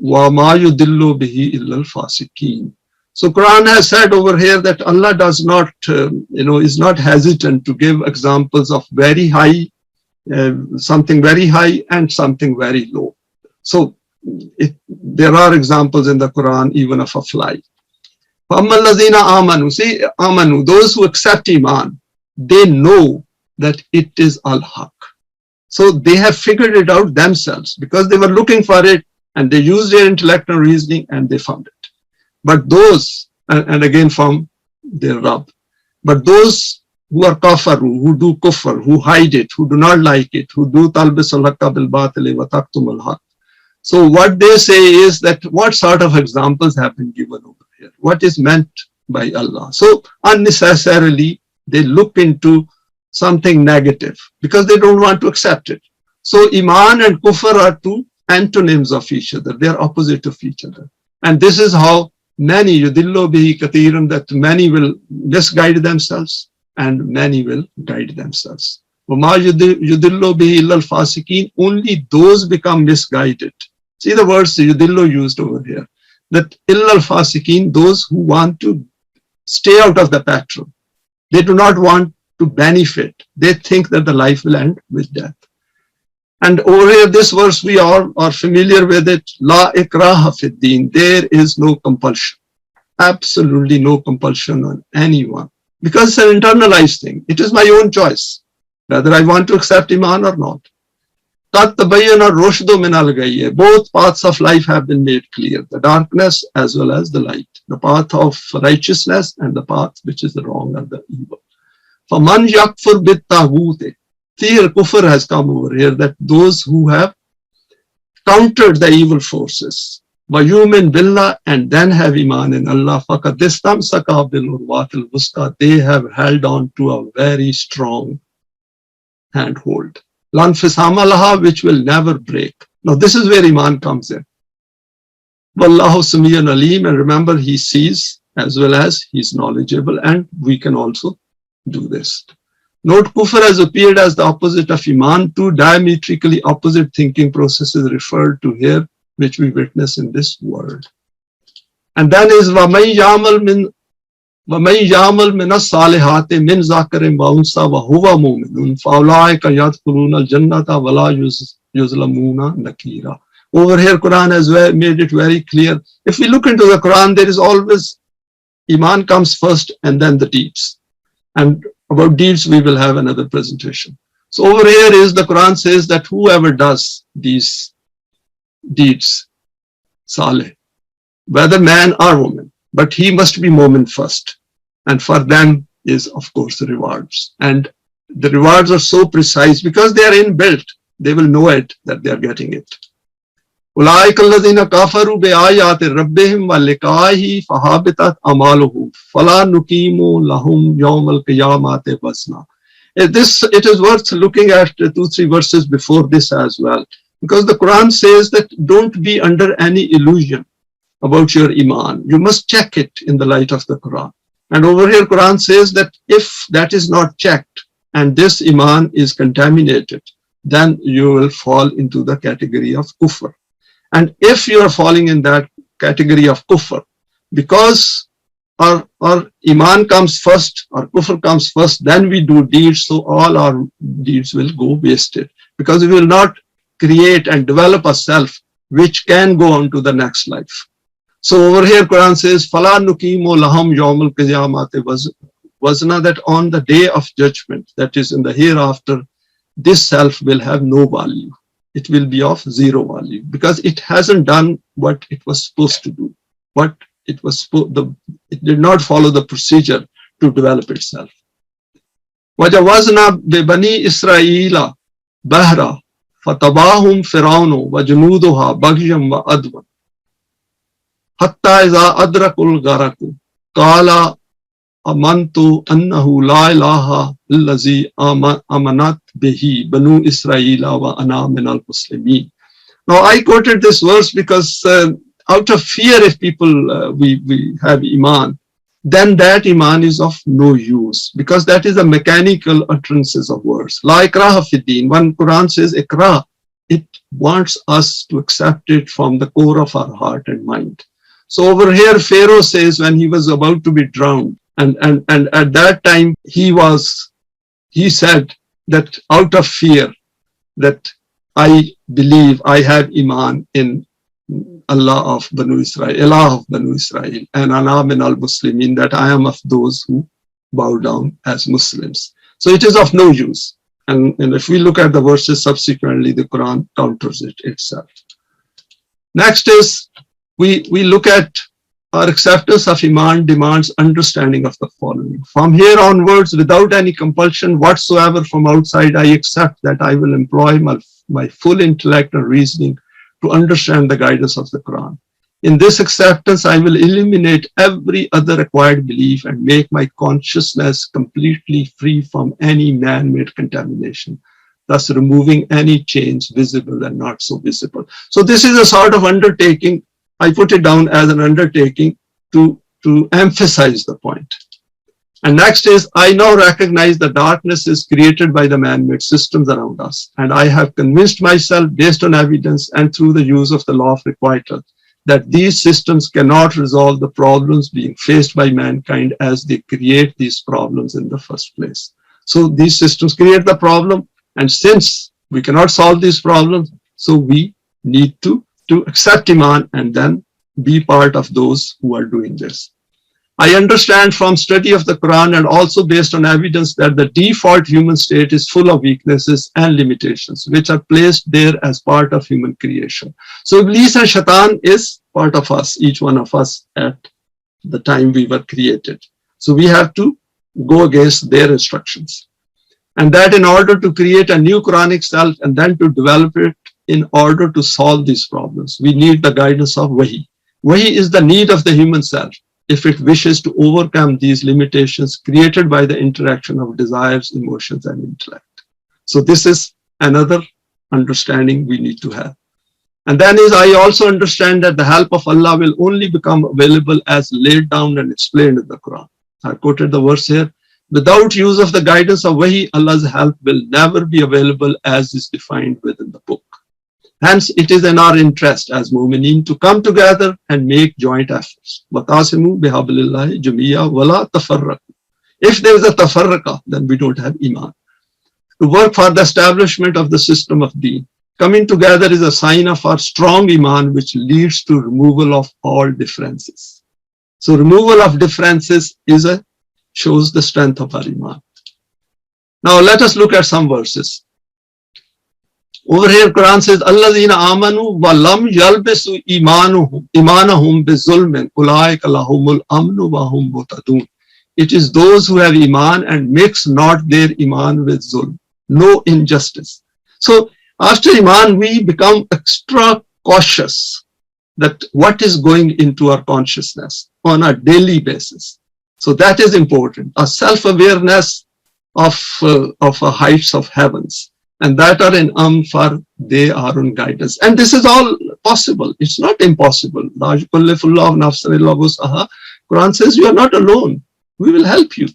وَمَا يُضِلُّ بِهِ إِلَّا الْفَاسِقِينَ. So Quran has said over here that Allah does not, is not hesitant to give examples of very high, something very high and something very low. So there are examples in the Quran even of a fly. See, amanu, those who accept Iman, they know that it is al-haq. So they have figured it out themselves because they were looking for it and they used their intellect and reasoning and they found it. But those, and again from their Rabb, but those who are kafaru, who do kufr, who hide it, who do not like it, who do talbisul haqqa bil batili wa taktumul haqq. So what they say is that what sort of examples have been given over here? What is meant by Allah? So unnecessarily they look into something negative because they don't want to accept it. So Iman and Kufr are two antonyms of each other. They are opposite of each other. And this is how many, yudillu bihi kathiran, that many will misguide themselves and many will guide themselves. وَمَا يُدِلُّ بِهِ إِلَّا الْفَاسِقِينَ. Only those become misguided. See the words yudillu used over here. That illa al-fasiqeen, those who want to stay out of the pattern. They do not want to benefit. They think that the life will end with death. And over here, this verse, we all are familiar with it. La ikraha fid deen. There is no compulsion. Absolutely no compulsion on anyone. Because it's an internalized thing. It is my own choice, whether I want to accept Iman or not. Both paths of life have been made clear, the darkness as well as the light, the path of righteousness and the path which is the wrong or the evil. فَمَنْ يَكْفُرْ بِالطَّاغُوتِ. Here Kufr has come over here, that those who have countered the evil forces, وَيُؤْمِنْ بِاللَّهِ, and then have Iman in Allah, فَقَدْ اسْتَمْسَكَ بِالْعُرْوَةِ الْوُثْقَى. They have held on to a very strong handhold. لَا انْفِصَامَ لَهَا, which will never break. Now this is where Iman comes in. Wallahu Samiyun Alim, and remember, he sees as well as he's knowledgeable, and we can also do this. Note, Kufr has appeared as the opposite of Iman. Two diametrically opposite thinking processes referred to here, which we witness in this world. And then is وَمَنْ يَعْمَلْ مِنَ الصَّالِحَاتِ مِنْ ذَكَرٍ وَأُنْثَىٰ وَهُوَ مُؤْمِنٌ فَأُولَٰئِكَ يَدْخُلُونَ الْجَنَّةَ وَلَا يُظْلَمُونَ نَكِيرًا. Over here, Quran has made it very clear. If we look into the Quran, there is always Iman comes first and then the deeds. And about deeds, we will have another presentation. So over here is the Quran says that whoever does these deeds, Saleh, whether man or woman, but he must be Momin first. And for them is, of course, the rewards. And the rewards are so precise because they are inbuilt. They will know it, that they are getting it. أولئك الذين كفروا بآيات ربهم ولقائه فهبطت أعمالهم فلا نقيم لهم يوم القيامة وزنا. It is worth looking at 2-3 verses before this as well, because the Quran says that don't be under any illusion about your Iman. You must check it in the light of the Quran. And over here, Quran says that if that is not checked and this Iman is contaminated, then you will fall into the category of Kufr. And if you are falling in that category of Kufr, because our Iman comes first, our Kufr comes first, then we do deeds, so all our deeds will go wasted. Because we will not create and develop a self which can go on to the next life. So over here, Quran says, فَلَا نُقِيمُ لَهُمْ يَوْمَ الْقِيَامَةِ وَزْنًا, that on the day of judgment, that is in the hereafter, this self will have no value. It will be of zero value because it hasn't done what it was supposed to do. It did not follow the procedure to develop itself. وَجَوَزْنَا بِبَنِي إِسْرَائِيلَ بَهْرًا فَتَبَاهُمْ فِرْعَوْنُ وَجُنُودُهَا بَغْيًا وَعَدْوًا حَتَّى إِذَا أَدْرَكُوا الْغَرَقَ قَالَ آمَنْتُ أَنَّهُ لَا إِلَهَ الَّذِي آمَنَتْ بِهِ بَنُو إِسْرَائِيلَ وَأَنَا مِنَ الْمُسْلِمِينَ. Now I quoted this verse because out of fear, if people we have Iman, then that Iman is of no use, because that is a mechanical utterances of words. La ikraha fi deen. When Quran says ikra, it wants us to accept it from the core of our heart and mind. So over here, Pharaoh says when he was about to be drowned, and at that time he said that out of fear, that I believe, I have Iman in Allah of Banu Israel, Ilah of Banu Israel, and Ana min al-Muslimin, that I am of those who bow down as Muslims. So it is of no use. And if we look at the verses subsequently, the Quran counters it itself. Next is, we look at our acceptance of Iman demands understanding of the following. From here onwards, without any compulsion whatsoever from outside, I accept that I will employ my full intellect and reasoning to understand the guidance of the Quran. In this acceptance, I will eliminate every other acquired belief and make my consciousness completely free from any man-made contamination, thus removing any chains visible and not so visible. So this is a sort of undertaking. I put it down as an undertaking to emphasize the point. And next is, I now recognize the darkness is created by the man-made systems around us. And I have convinced myself, based on evidence and through the use of the law of requital, that these systems cannot resolve the problems being faced by mankind as they create these problems in the first place. So these systems create the problem, and since we cannot solve these problems, so we need to accept Iman and then be part of those who are doing this. I understand from study of the Quran and also based on evidence that the default human state is full of weaknesses and limitations, which are placed there as part of human creation. So Iblis and Shaitan is part of us, each one of us at the time we were created. So we have to go against their instructions. And that in order to create a new Quranic self and then to develop it in order to solve these problems, we need the guidance of Wahi. Wahi is the need of the human self if it wishes to overcome these limitations created by the interaction of desires, emotions, and intellect. So this is another understanding we need to have. And then I also understand that the help of Allah will only become available as laid down and explained in the Quran. I quoted the verse here. Without use of the guidance of Wahi, Allah's help will never be available as is defined within the book. Hence, it is in our interest as Momin to come together and make joint efforts. وَتَعْصِمُوا بِحَبْلِ اللَّهِ جَمِيعًا وَلَا تَفَرَّقُوا. If there is a tafarraqa, then we don't have Iman. To work for the establishment of the system of Deen. Coming together is a sign of our strong Iman, which leads to removal of all differences. So removal of differences shows the strength of our Iman. Now let us look at some verses. Over here, Quran says, "Allazina amanu wa lam yalbisu imanahum bizulmin ulaika lahumul amnu wa hum muhtadun." It is those who have Iman and mix not their Iman with zulm, no injustice. So after Iman, we become extra cautious that what is going into our consciousness on a daily basis. So that is important. A self-awareness of heights of heavens. And that are in for they are on guidance. And this is all possible. It's not impossible. Quran says you are not alone. We will help you.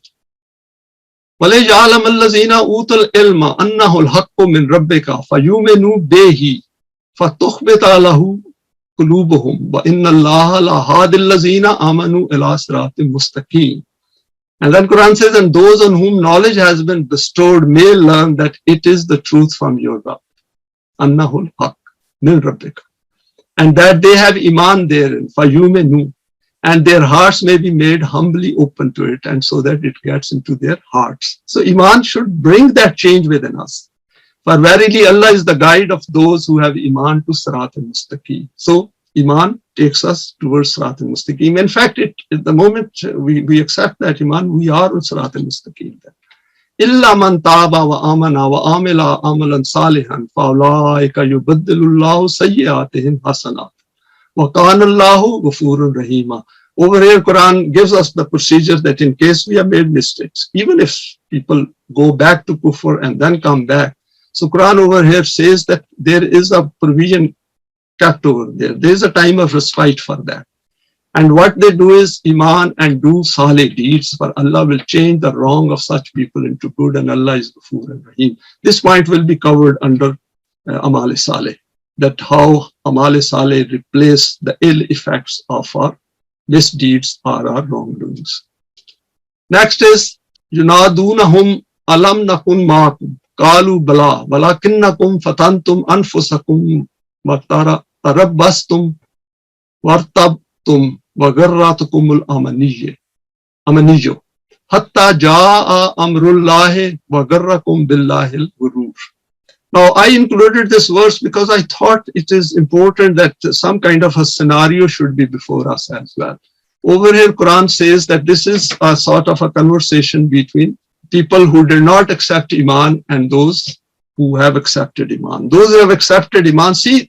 وَلَيَعْلَمَ الَّذِينَ أُوتُوا الْعِلْمَ أَنَّهُ الْحَقُّ مِنْ رَبِّكَ فَيُؤْمِنُوا بِهِ فَتُخْبِتَ لَهُ قُلُوبُهُمْ وَإِنَّ اللَّهَ لَهَادِ الَّذِينَ آمَنُوا إِلَىٰ صِرَاطٍ مُسْتَقِيمٍ. And then Quran says, and those on whom knowledge has been bestowed may learn that it is the truth from your Rabb. Annahul haq min rabbika. And that they have Iman therein, fayumenu, and their hearts may be made humbly open to it, and so that it gets into their hearts. So Iman should bring that change within us. For verily Allah is the guide of those who have Iman to Sirat al-Mustaqim. So Iman takes us towards Sirat al-Mustaqim. In fact, at the moment we accept that Iman, we are on Sirat al-Mustaqim. Illa man taba wa amana wa amila amalan salihan fa ulaika yubaddilullahu sayyi'atihim hasanat wa kana Allahu ghafurur rahima. Over here, Quran gives us the procedure that in case we have made mistakes, even if people go back to Kufr and then come back. So Quran over here says that there is a provision kept over there. There is a time of respite for that. And what they do is Iman and do salih deeds, for Allah will change the wrong of such people into good, and Allah is Ghafur and Rahim. This point will be covered under Amal Saleh, that how Amal Saleh replace the ill effects of our misdeeds or our wrongdoings. Next is Yunadunahum alam nakun ma'akum qalu bala walakinnakum fatantum anfusakum wa tarabbastum wartabtum wa garratukumul amaniyyu hatta jaa amrullahi wa garrakum billahil ghurur. Now I included this verse because I thought it is important that some kind of a scenario should be before us as well. Over here Quran says that this is a sort of a conversation between people who did not accept Iman and those who have accepted Iman. Those who have accepted Iman, see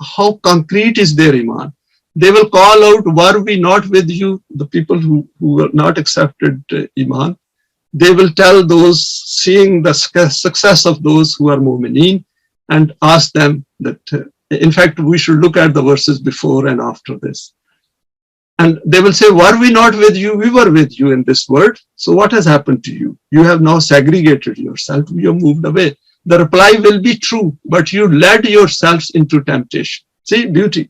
how concrete is their Iman. They will call out, were we not with you? The people who were not accepted Iman, they will tell those seeing the success of those who are Momin and ask them that, in fact, we should look at the verses before and after this. And they will say, were we not with you? We were with you in this world. So what has happened to you? You have now segregated yourself. You have moved away. The reply will be true, but you led yourselves into temptation. See, beauty.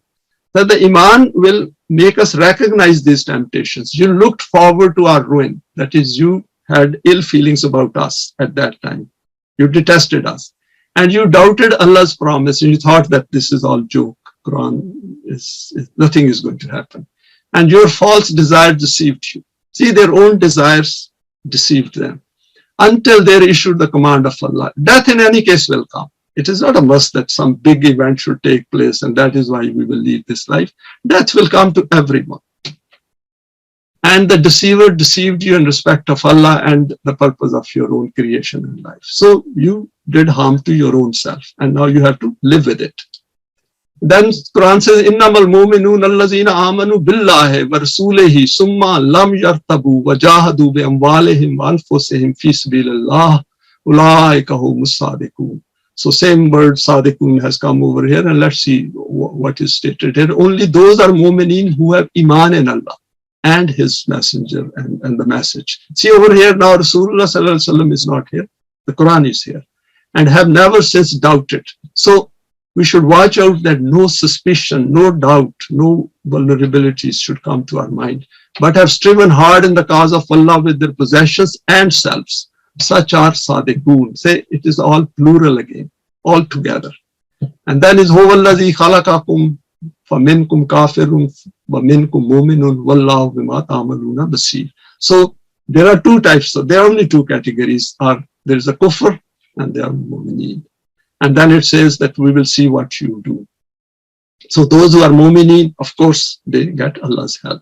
That the Iman will make us recognize these temptations. You looked forward to our ruin. That is, you had ill feelings about us at that time. You detested us. And you doubted Allah's promise, and you thought that this is all joke. Quran nothing is going to happen. And your false desire deceived you. See, their own desires deceived them until they issued the command of Allah. Death in any case will come. It is not a must that some big event should take place and that is why we will leave this life. Death will come to everyone. And the deceiver deceived you in respect of Allah and the purpose of your own creation in life. So you did harm to your own self and now you have to live with it. Then Quran says, Innamal mu'minun allazina amanu billahi wa rasulihi summa lam yartabu wa jahadu bi amwalihim wa anfusihim fi sabilillah ulaika humus sadiqun. So same word Sadiqun has come over here, and let's see what is stated here. Only those are Momin who have Iman in Allah and His Messenger and the message. See over here now, Rasulullah Sallallahu Alaihi Wasallam is not here. The Quran is here, and have never since doubted. So we should watch out that no suspicion, no doubt, no vulnerabilities should come to our mind, but have striven hard in the cause of Allah with their possessions and selves. Such are Sadiqun. Say it is all plural again, all together. And then is Huwallazi khalaqakum faminkum kafirun wa minkum mu'minun wallahu bima ta'maluna basir. So there are two types. So there are only two categories. There is a Kufr and there are Mu'mineen. And then it says that we will see what you do. So those who are Mu'mineen, of course, they get Allah's help.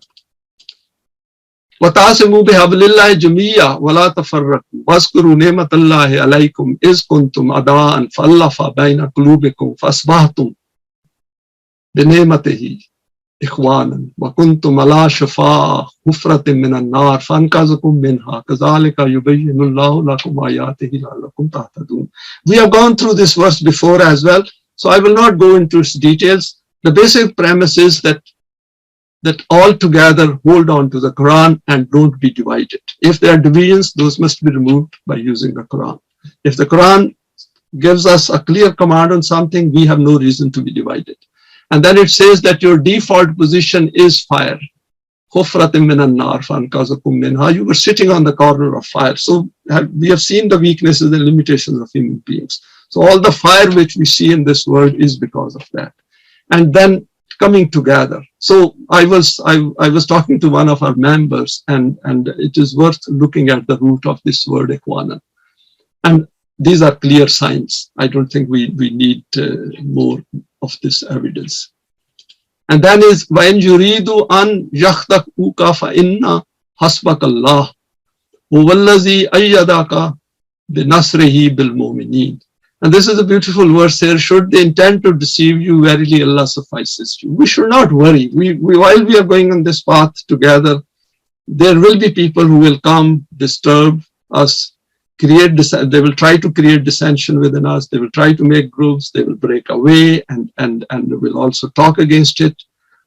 وَتَعْصِمُوا بِحَبْلِ اللَّهِ جَمِيعًا وَلَا تَفَرَّقُوا وَاذْكُرُوا نِعْمَةَ اللَّهِ عَلَيْكُمْ إِذْ كُنْتُمْ أَعْدَاءً فَأَلَّفَ بَيْنَ قُلُوبِكُمْ فَأَصْبَحْتُمْ بِنِعْمَتِهِ إِخْوَانًا وَكُنْتُمْ عَلَى شَفَاءِ حُفْرَةٍ مِنَ النَّارِ فَأَنْقَذَكُم مِّنْهَا كَذَلِكَ يُبَيِّنُ اللَّهُ لَكُمْ آيَاتِهِ لَعَلَّكُمْ تَهْتَدُونَ. We have gone through this verse before as well, so I will not go into its details. The basic premise is that all together hold on to the Quran and don't be divided. If there are divisions, those must be removed by using the Quran. If the Quran gives us a clear command on something, we have no reason to be divided. And then it says that your default position is fire. Khufratim minan nar fankazakum minha. You were sitting on the corner of fire. So we have seen the weaknesses and limitations of human beings. So all the fire which we see in this world is because of that. And then coming together. So I was talking to one of our members, and it is worth looking at the root of this word Ikhwana. And these are clear signs. I don't think we need more of this evidence. And then is وَإِنْ يُرِيدُوا أَنْ يَخْتَكُوكَ فَإِنَّ حَسْبَكَ اللَّهُ هُوَ الَّذِي أَيَّدَكَ بِنَصْرِهِ بِالْمُؤْمِنِينَ. And this is a beautiful verse here. Should they intend to deceive you, verily Allah suffices you. We should not worry. While we are going on this path together, there will be people who will come, disturb us, they will try to create dissension within us. They will try to make groups. They will break away and will also talk against it.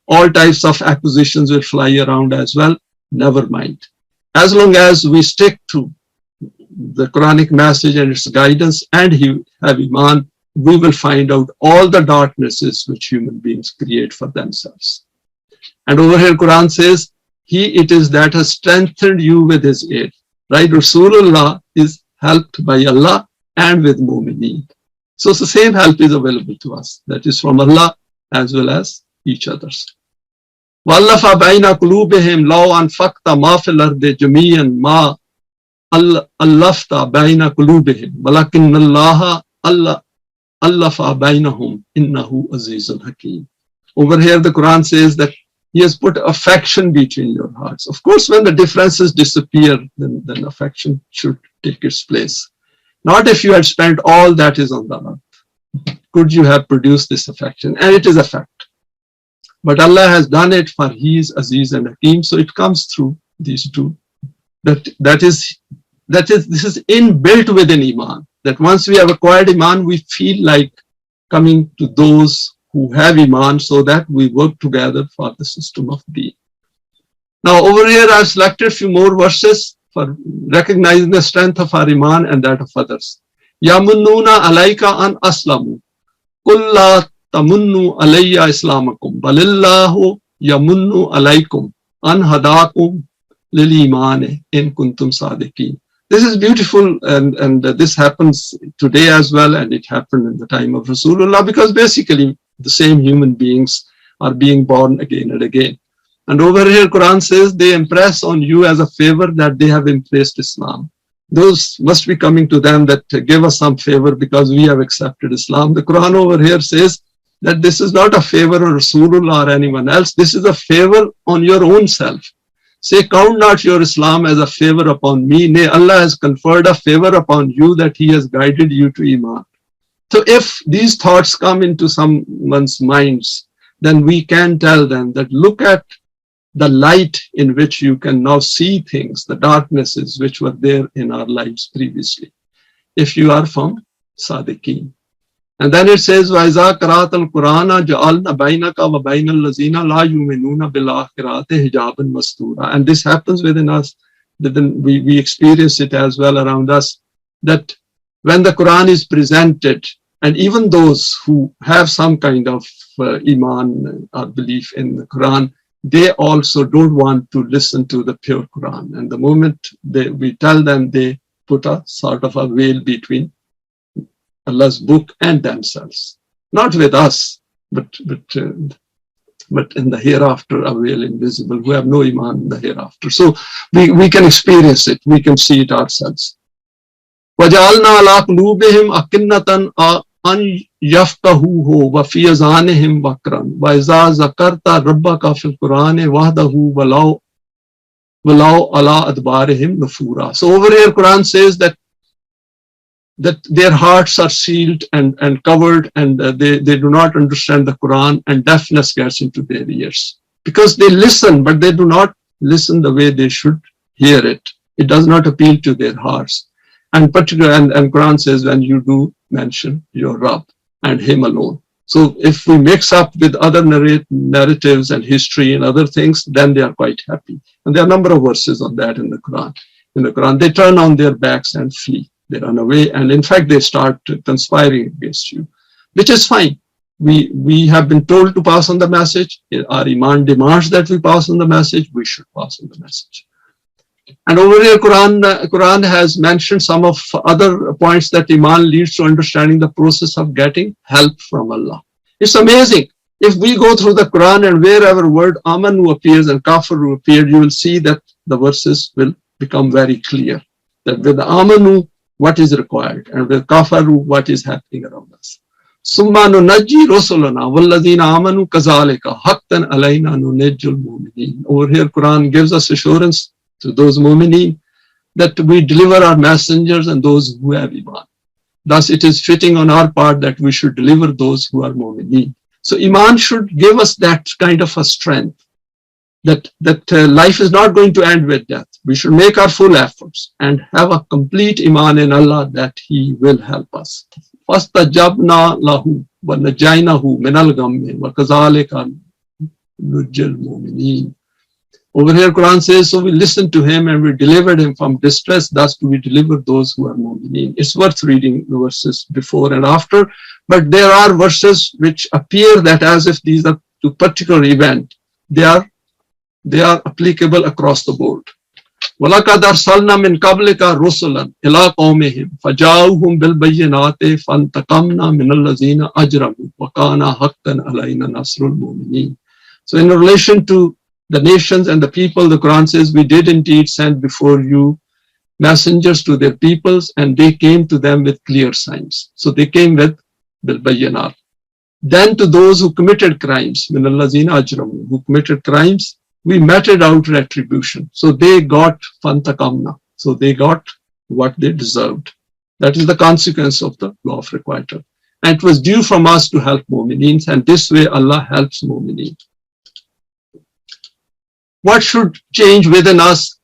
All types of accusations will fly around as well. Never mind. As long as we stick to the Quranic message and its guidance and have Iman, we will find out all the darknesses which human beings create for themselves. And over here Quran says, He it is that has strengthened you with His aid. Right? Rasulullah is helped by Allah and with Mu'mineen. So the same help is available to us. That is from Allah as well as each other's. وَأَلَّفَ بَيْنَ قُلُوبِهِمْ لَوْ أَنْفَقْتَ مَا فِي الْأَرْضِ جَمِيعًا مَا أَلَّفْتَ بَيْنَ قُلُوبِهِمْ وَلَكِنَّ اللَّهَ أَلَّفَ بَيْنَهُمْ إِنَّهُ عَزِيزٌ حَكِيمٌ. Over here the Quran says that He has put affection between your hearts. Of course, when the differences disappear, then affection should take its place. Not if you had spent all that is on the earth. Could you have produced this affection? And it is a fact. But Allah has done it, for He is Aziz and Hakim. So it comes through these two. This is inbuilt within Iman. That once we have acquired Iman, we feel like coming to those who have Iman, so that we work together for the system of Deen. Now over here I've selected a few more verses for recognizing the strength of our Iman and that of others. Yamunnuna alayka an aslamu. Qul la tamunnu alayya islamakum. Balillahu yamunnu alaykum an hadakum lil imane in kuntum sadiqin. This is beautiful, and this happens today as well, and it happened in the time of Rasulullah, because basically the same human beings are being born again and again. And over here Quran says they impress on you as a favor that they have embraced Islam. Those must be coming to them that give us some favor because we have accepted Islam. The Quran over here says that this is not a favor on Rasulullah or anyone else. This is a favor on your own self. Say, count not your Islam as a favor upon me. Nay, Allah has conferred a favor upon you that He has guided you to Iman. So if these thoughts come into someone's minds, then we can tell them that look at the light in which you can now see things, the darknesses which were there in our lives previously. If you are from Sadiqeen. And then it says, وَإِذَا قَرَأْتَ الْقُرْآنَ جَعَلْنَا بَيْنَكَ وَبَيْنَ الَّذِينَ لَا يُؤْمِنُونَ بِالْآخِرَةِ حِجَابًا مَسْتُورًا. And this happens within us. We experience it as well around us, that when the Quran is presented, and even those who have some kind of Iman or belief in the Quran, they also don't want to listen to the pure Quran. And the moment we tell them, they put a sort of a veil between Allah's book and themselves. Not with us, but in the hereafter, a veil invisible, who have no Iman in the hereafter. So we can experience it, we can see it ourselves. وَجَعَلْنَا عَلَىٰ قُلُوبِهِمْ أَكِنَّةً أَنْ يَفْقَهُوهُ وَفِي آذَانِهِمْ وَقْرًا وَإِذَا ذَكَرْتَ رَبَّكَ فِي الْقُرْآنِ وَحْدَهُ وَلَوْ عَلَىٰ أَدْبَارِهِمْ نُفُورًا. So over here, Quran says that their hearts are sealed and covered, and they do not understand the Quran, and deafness gets into their ears. Because they listen, but they do not listen the way they should hear it. It does not appeal to their hearts. And Quran says, when you do mention your Rabb and Him alone. So if we mix up with other narratives and history and other things, then they are quite happy. And there are a number of verses on that in the Quran. In the Quran, they turn on their backs and flee. They run away, and in fact, they start conspiring against you, which is fine. We have been told to pass on the message. Our Iman demands that we pass on the message. We should pass on the message. And over here, Quran has mentioned some of other points that Iman leads to understanding the process of getting help from Allah. It's amazing. If we go through the Quran and wherever word Amanu appears and Kafir appears, you will see that the verses will become very clear. That with Amanu, what is required, and with Kafaru, what is happening around us. Summa nunajji rusulana walladhina amanu kazalika haqqan alayna nunajjul mu'minin. Over here, Quran gives us assurance to those mu'minin that we deliver our messengers and those who have Iman. Thus, it is fitting on our part that we should deliver those who are mu'minin. So, Iman should give us that kind of a strength. That life is not going to end with death. We should make our full efforts and have a complete Iman in Allah that He will help us. فَاسْتَجَبْنَا لَهُ وَنَجَّيْنَاهُ مِنَ الْغَمِّ وَكَذَلِكَ نُنَجِّي الْمُؤْمِنِينَ. Over here, Quran says, so we listened to him and we delivered him from distress. Thus do we deliver those who are mu'mineen. It's worth reading the verses before and after, but there are verses which appear that as if these are to particular event. They are applicable across the board. وَلَقَدْ أَرْسَلْنَا مِنْ قَبْلِكَ رُسُلًا إِلَىٰ قَوْمِهِمْ فَجَاءُوهُمْ بِالْبَيِّنَاتِ فَانْتَقَمْنَا مِنَ الَّذِينَ أَجْرَمُوا وَكَانَ حَقًّا عَلَيْنَا نَصْرُ الْمُؤْمِنِينَ. So in relation to the nations and the people, the Quran says, we did indeed send before you messengers to their peoples, and they came to them with clear signs. So they came with بِالْبَيِّنَاتِ. Then to those who committed crimes, مِنَ الَّذِينَ أَجْرَمُوا, who committed crimes, we meted out retribution. So they got fantakamna. So they got what they deserved. That is the consequence of the law of requital. And it was due from us to help mu'mineen, and this way Allah helps mu'mineen. What should change within us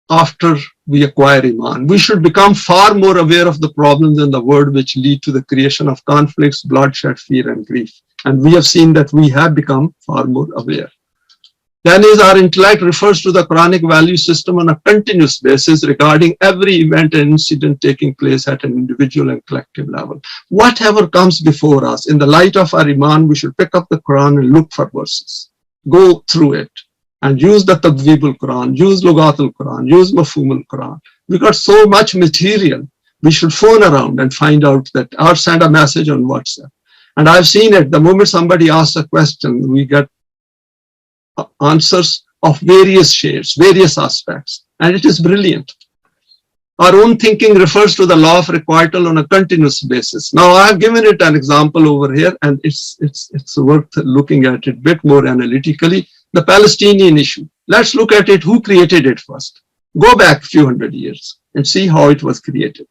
after we acquire Iman? We should become far more aware of the problems in the world which lead to the creation of conflicts, bloodshed, fear, and grief. And we have seen that we have become far more aware. Then is our intellect refers to the Quranic value system on a continuous basis regarding every event and incident taking place at an individual and collective level. Whatever comes before us, in the light of our Iman, we should pick up the Quran and look for verses. Go through it and use the Tabweebul Quran, use Lugatul Quran, use Mafhumul Quran. We got so much material. We should phone around and find out that, or send a message on WhatsApp. And I've seen it. The moment somebody asks a question, we get answers of various shades, various aspects, and it is brilliant. Our own thinking refers to the law of requital on a continuous basis. Now, I have given it an example over here, and it's worth looking at it a bit more analytically. The Palestinian issue. Let's look at it. Who created it first? Go back a few hundred years and see how it was created.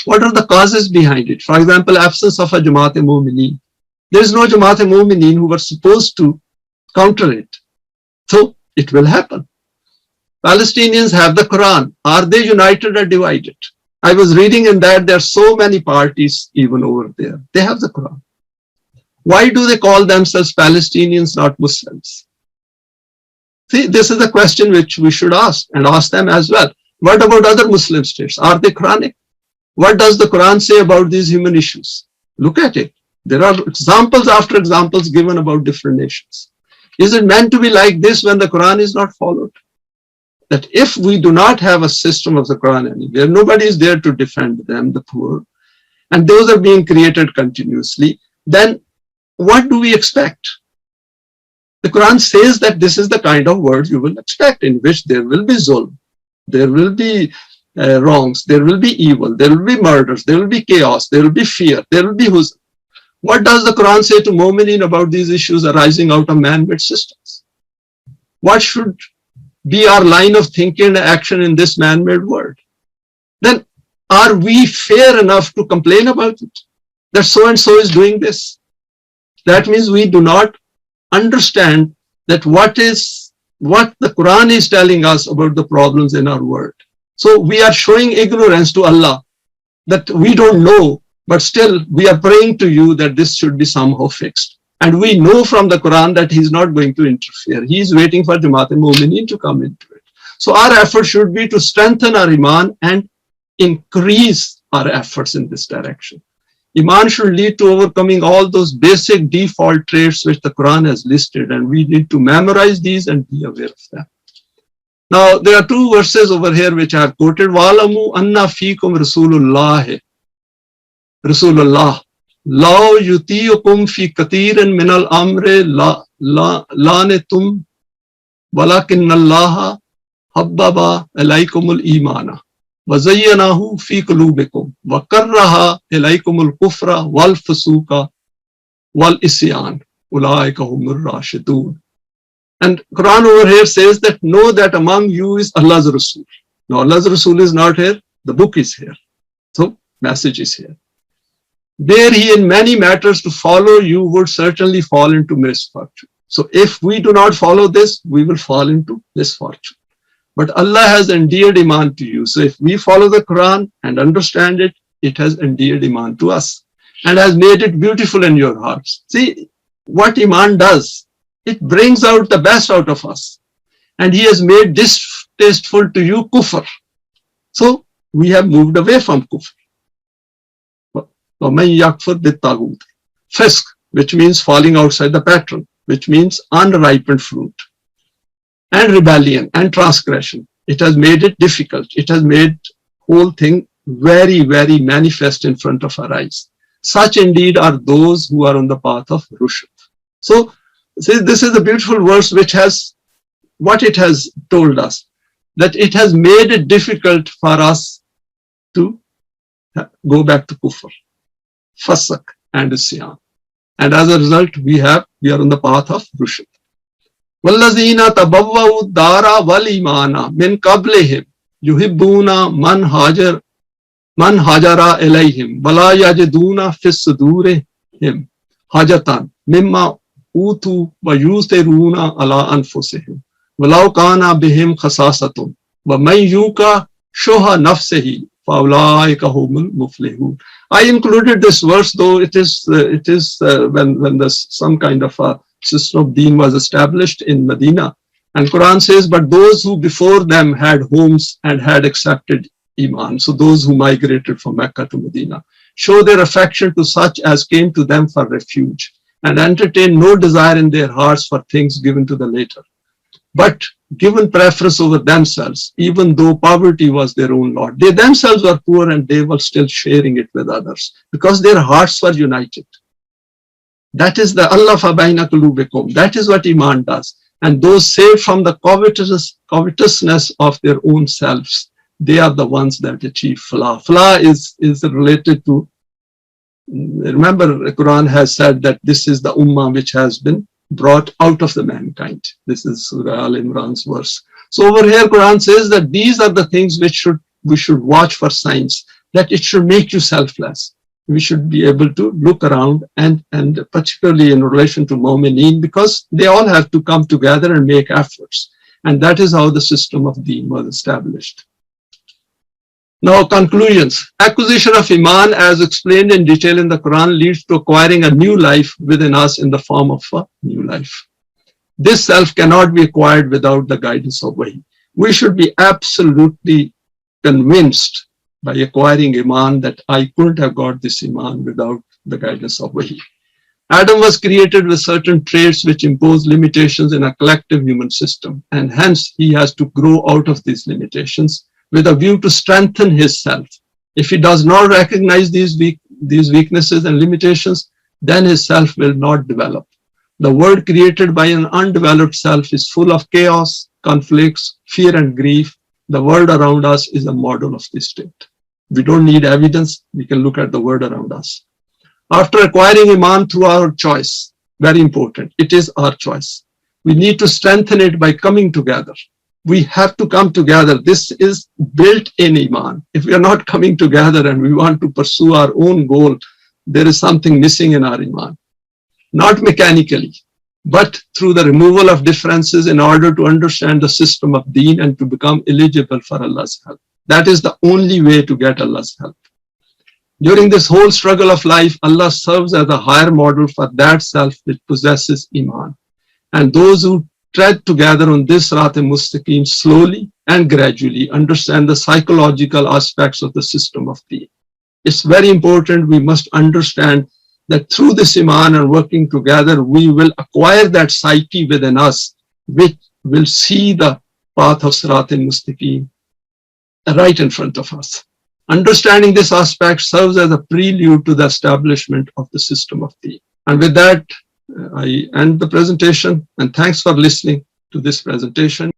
What are the causes behind it? For example, absence of a Jamaat-e-Mu'mineen. There is no Jamaat-e-Mu'mineen who were supposed to counter it. So it will happen. Palestinians have the Quran. Are they united or divided? I was reading in that there are so many parties even over there. They have the Quran. Why do they call themselves Palestinians, not Muslims? See, this is a question which we should ask and ask them as well. What about other Muslim states? Are they Quranic? What does the Quran say about these human issues? Look at it. There are examples after examples given about different nations. Is it meant to be like this when the Quran is not followed? That if we do not have a system of the Quran anywhere, nobody is there to defend them, the poor, and those are being created continuously, then what do we expect? The Quran says that this is the kind of world you will expect, in which there will be zulm, there will be wrongs, there will be evil, there will be murders, there will be chaos, there will be fear, there will be huzn. What does the Quran say to Momin about these issues arising out of man-made systems? What should be our line of thinking and action in this man-made world? Then are we fair enough to complain about it? That so-and-so is doing this. That means we do not understand that what the Quran is telling us about the problems in our world. So we are showing ignorance to Allah, that we don't know, but still we are praying to you that this should be somehow fixed. And we know from the Quran that he's not going to interfere. He is waiting for Jamaat-e-Mu'minin to come into it. So our effort should be to strengthen our Iman and increase our efforts in this direction. Iman should lead to overcoming all those basic default traits which the Quran has listed, and we need to memorize these and be aware of them. Now, there are two verses over here which I have quoted. وَعْلَمُوا أَنَّ فِيكُمْ رَسُولُ اللَّهِ لَوْ يُطِيعُكُمْ فِي كَثِيرٍ مِنَ الْأَمْرِ لَعَنِتُمْ وَلَكِنَّ اللَّهَ حَبَّبَ إِلَيْكُمُ الْإِيمَانَ وَزَيَّنَهُ فِي قُلُوبِكُمْ وَكَرَّهَ إِلَيْكُمُ الْكُفْرَ وَالْفُسُوقَ وَالْعِصْيَانَ أُولَٰئِكَ هُمُ الرَّاشِدُونَ. And Quran over here says that know that among you is Allah's Rasool. Now Allah's Rasool is not here, the book is here. So message is here. Dare he in many matters to follow you would certainly fall into misfortune. So if we do not follow this, we will fall into misfortune. But Allah has endeared Iman to you. So if we follow the Quran and understand it, it has endeared Iman to us and has made it beautiful in your hearts. See what Iman does. It brings out the best out of us. And he has made distasteful to you Kufr. So we have moved away from Kufr. Fisk, which means falling outside the pattern, which means unripened fruit. And rebellion and transgression. It has made it difficult. It has made whole thing very, very manifest in front of our eyes. Such indeed are those who are on the path of Rushd. So, see, this is a beautiful verse which has, what it has told us, that it has made it difficult for us to go back to Kufr, Fasq and Isyan. And as a result, we are on the path of Rushd. وَالَّذِينَ تَبَوَّأُوا الدَّارَ وَالْإِيمَانَ مِنْ قَبْلِهِمْ يُحِبُّونَ مَنْ هَاجَرَ إِلَيْهِمْ وَلَا يَجِدُونَ فِي صُدُورِهِمْ حَاجَةً مِمَّا أُوتُوا وَيُؤْثِرُونَ عَلَىٰ أَنفُسِهِمْ وَلَوْ كَانَ بِهِمْ خَصَاصَةٌ وَمَنْ يُوقَ شُحَّ نَفْسِهِ فَأُولَٰئِكَ هُمُ الْمُفْلِحُونَ. I included this verse, though it is when there's some kind of a system of Deen was established in Medina. And Quran says, but those who before them had homes and had accepted Iman, so those who migrated from Mecca to Medina, show their affection to such as came to them for refuge and entertain no desire in their hearts for things given to the later, but given preference over themselves, even though poverty was their own lot. They themselves were poor and they were still sharing it with others because their hearts were united. That is the Allah fabayna qulubikum. That is what Iman does. And those saved from the covetousness of their own selves, they are the ones that achieve falah. Falah is related to, remember the Quran has said that this is the ummah which has been brought out of the mankind. This is Surah Al-Imran's verse. So over here Quran says that these are the things which we should watch for signs, that it should make you selfless. We should be able to look around and particularly in relation to Momin, because they all have to come together and make efforts. And that is how the system of Deen was established. Now, conclusions. Acquisition of Iman, as explained in detail in the Quran, leads to acquiring a new life within us in the form of a new life. This self cannot be acquired without the guidance of Wahi. We should be absolutely convinced by acquiring Iman that I couldn't have got this Iman without the guidance of Wahi. Adam was created with certain traits which impose limitations in a collective human system, and hence he has to grow out of these limitations with a view to strengthen his self. If he does not recognize these weaknesses and limitations, then his self will not develop. The world created by an undeveloped self is full of chaos, conflicts, fear and grief. The world around us is a model of this state. We don't need evidence. We can look at the world around us. After acquiring Iman through our choice, very important, it is our choice. We need to strengthen it by coming together. We have to come together. This is built in Iman. If we are not coming together and we want to pursue our own goal, there is something missing in our Iman. Not mechanically, but through the removal of differences in order to understand the system of Deen and to become eligible for Allah's help. That is the only way to get Allah's help. During this whole struggle of life, Allah serves as a higher model for that self which possesses Iman. And those who tread together on this Sirat-e-Mustaqim slowly and gradually understand the psychological aspects of the system of Deen. It's very important. We must understand that through this Iman and working together, we will acquire that psyche within us, which will see the path of Sirat-e-Mustaqim right in front of us. Understanding this aspect serves as a prelude to the establishment of the system of Deen. And with that, I end the presentation, and thanks for listening to this presentation.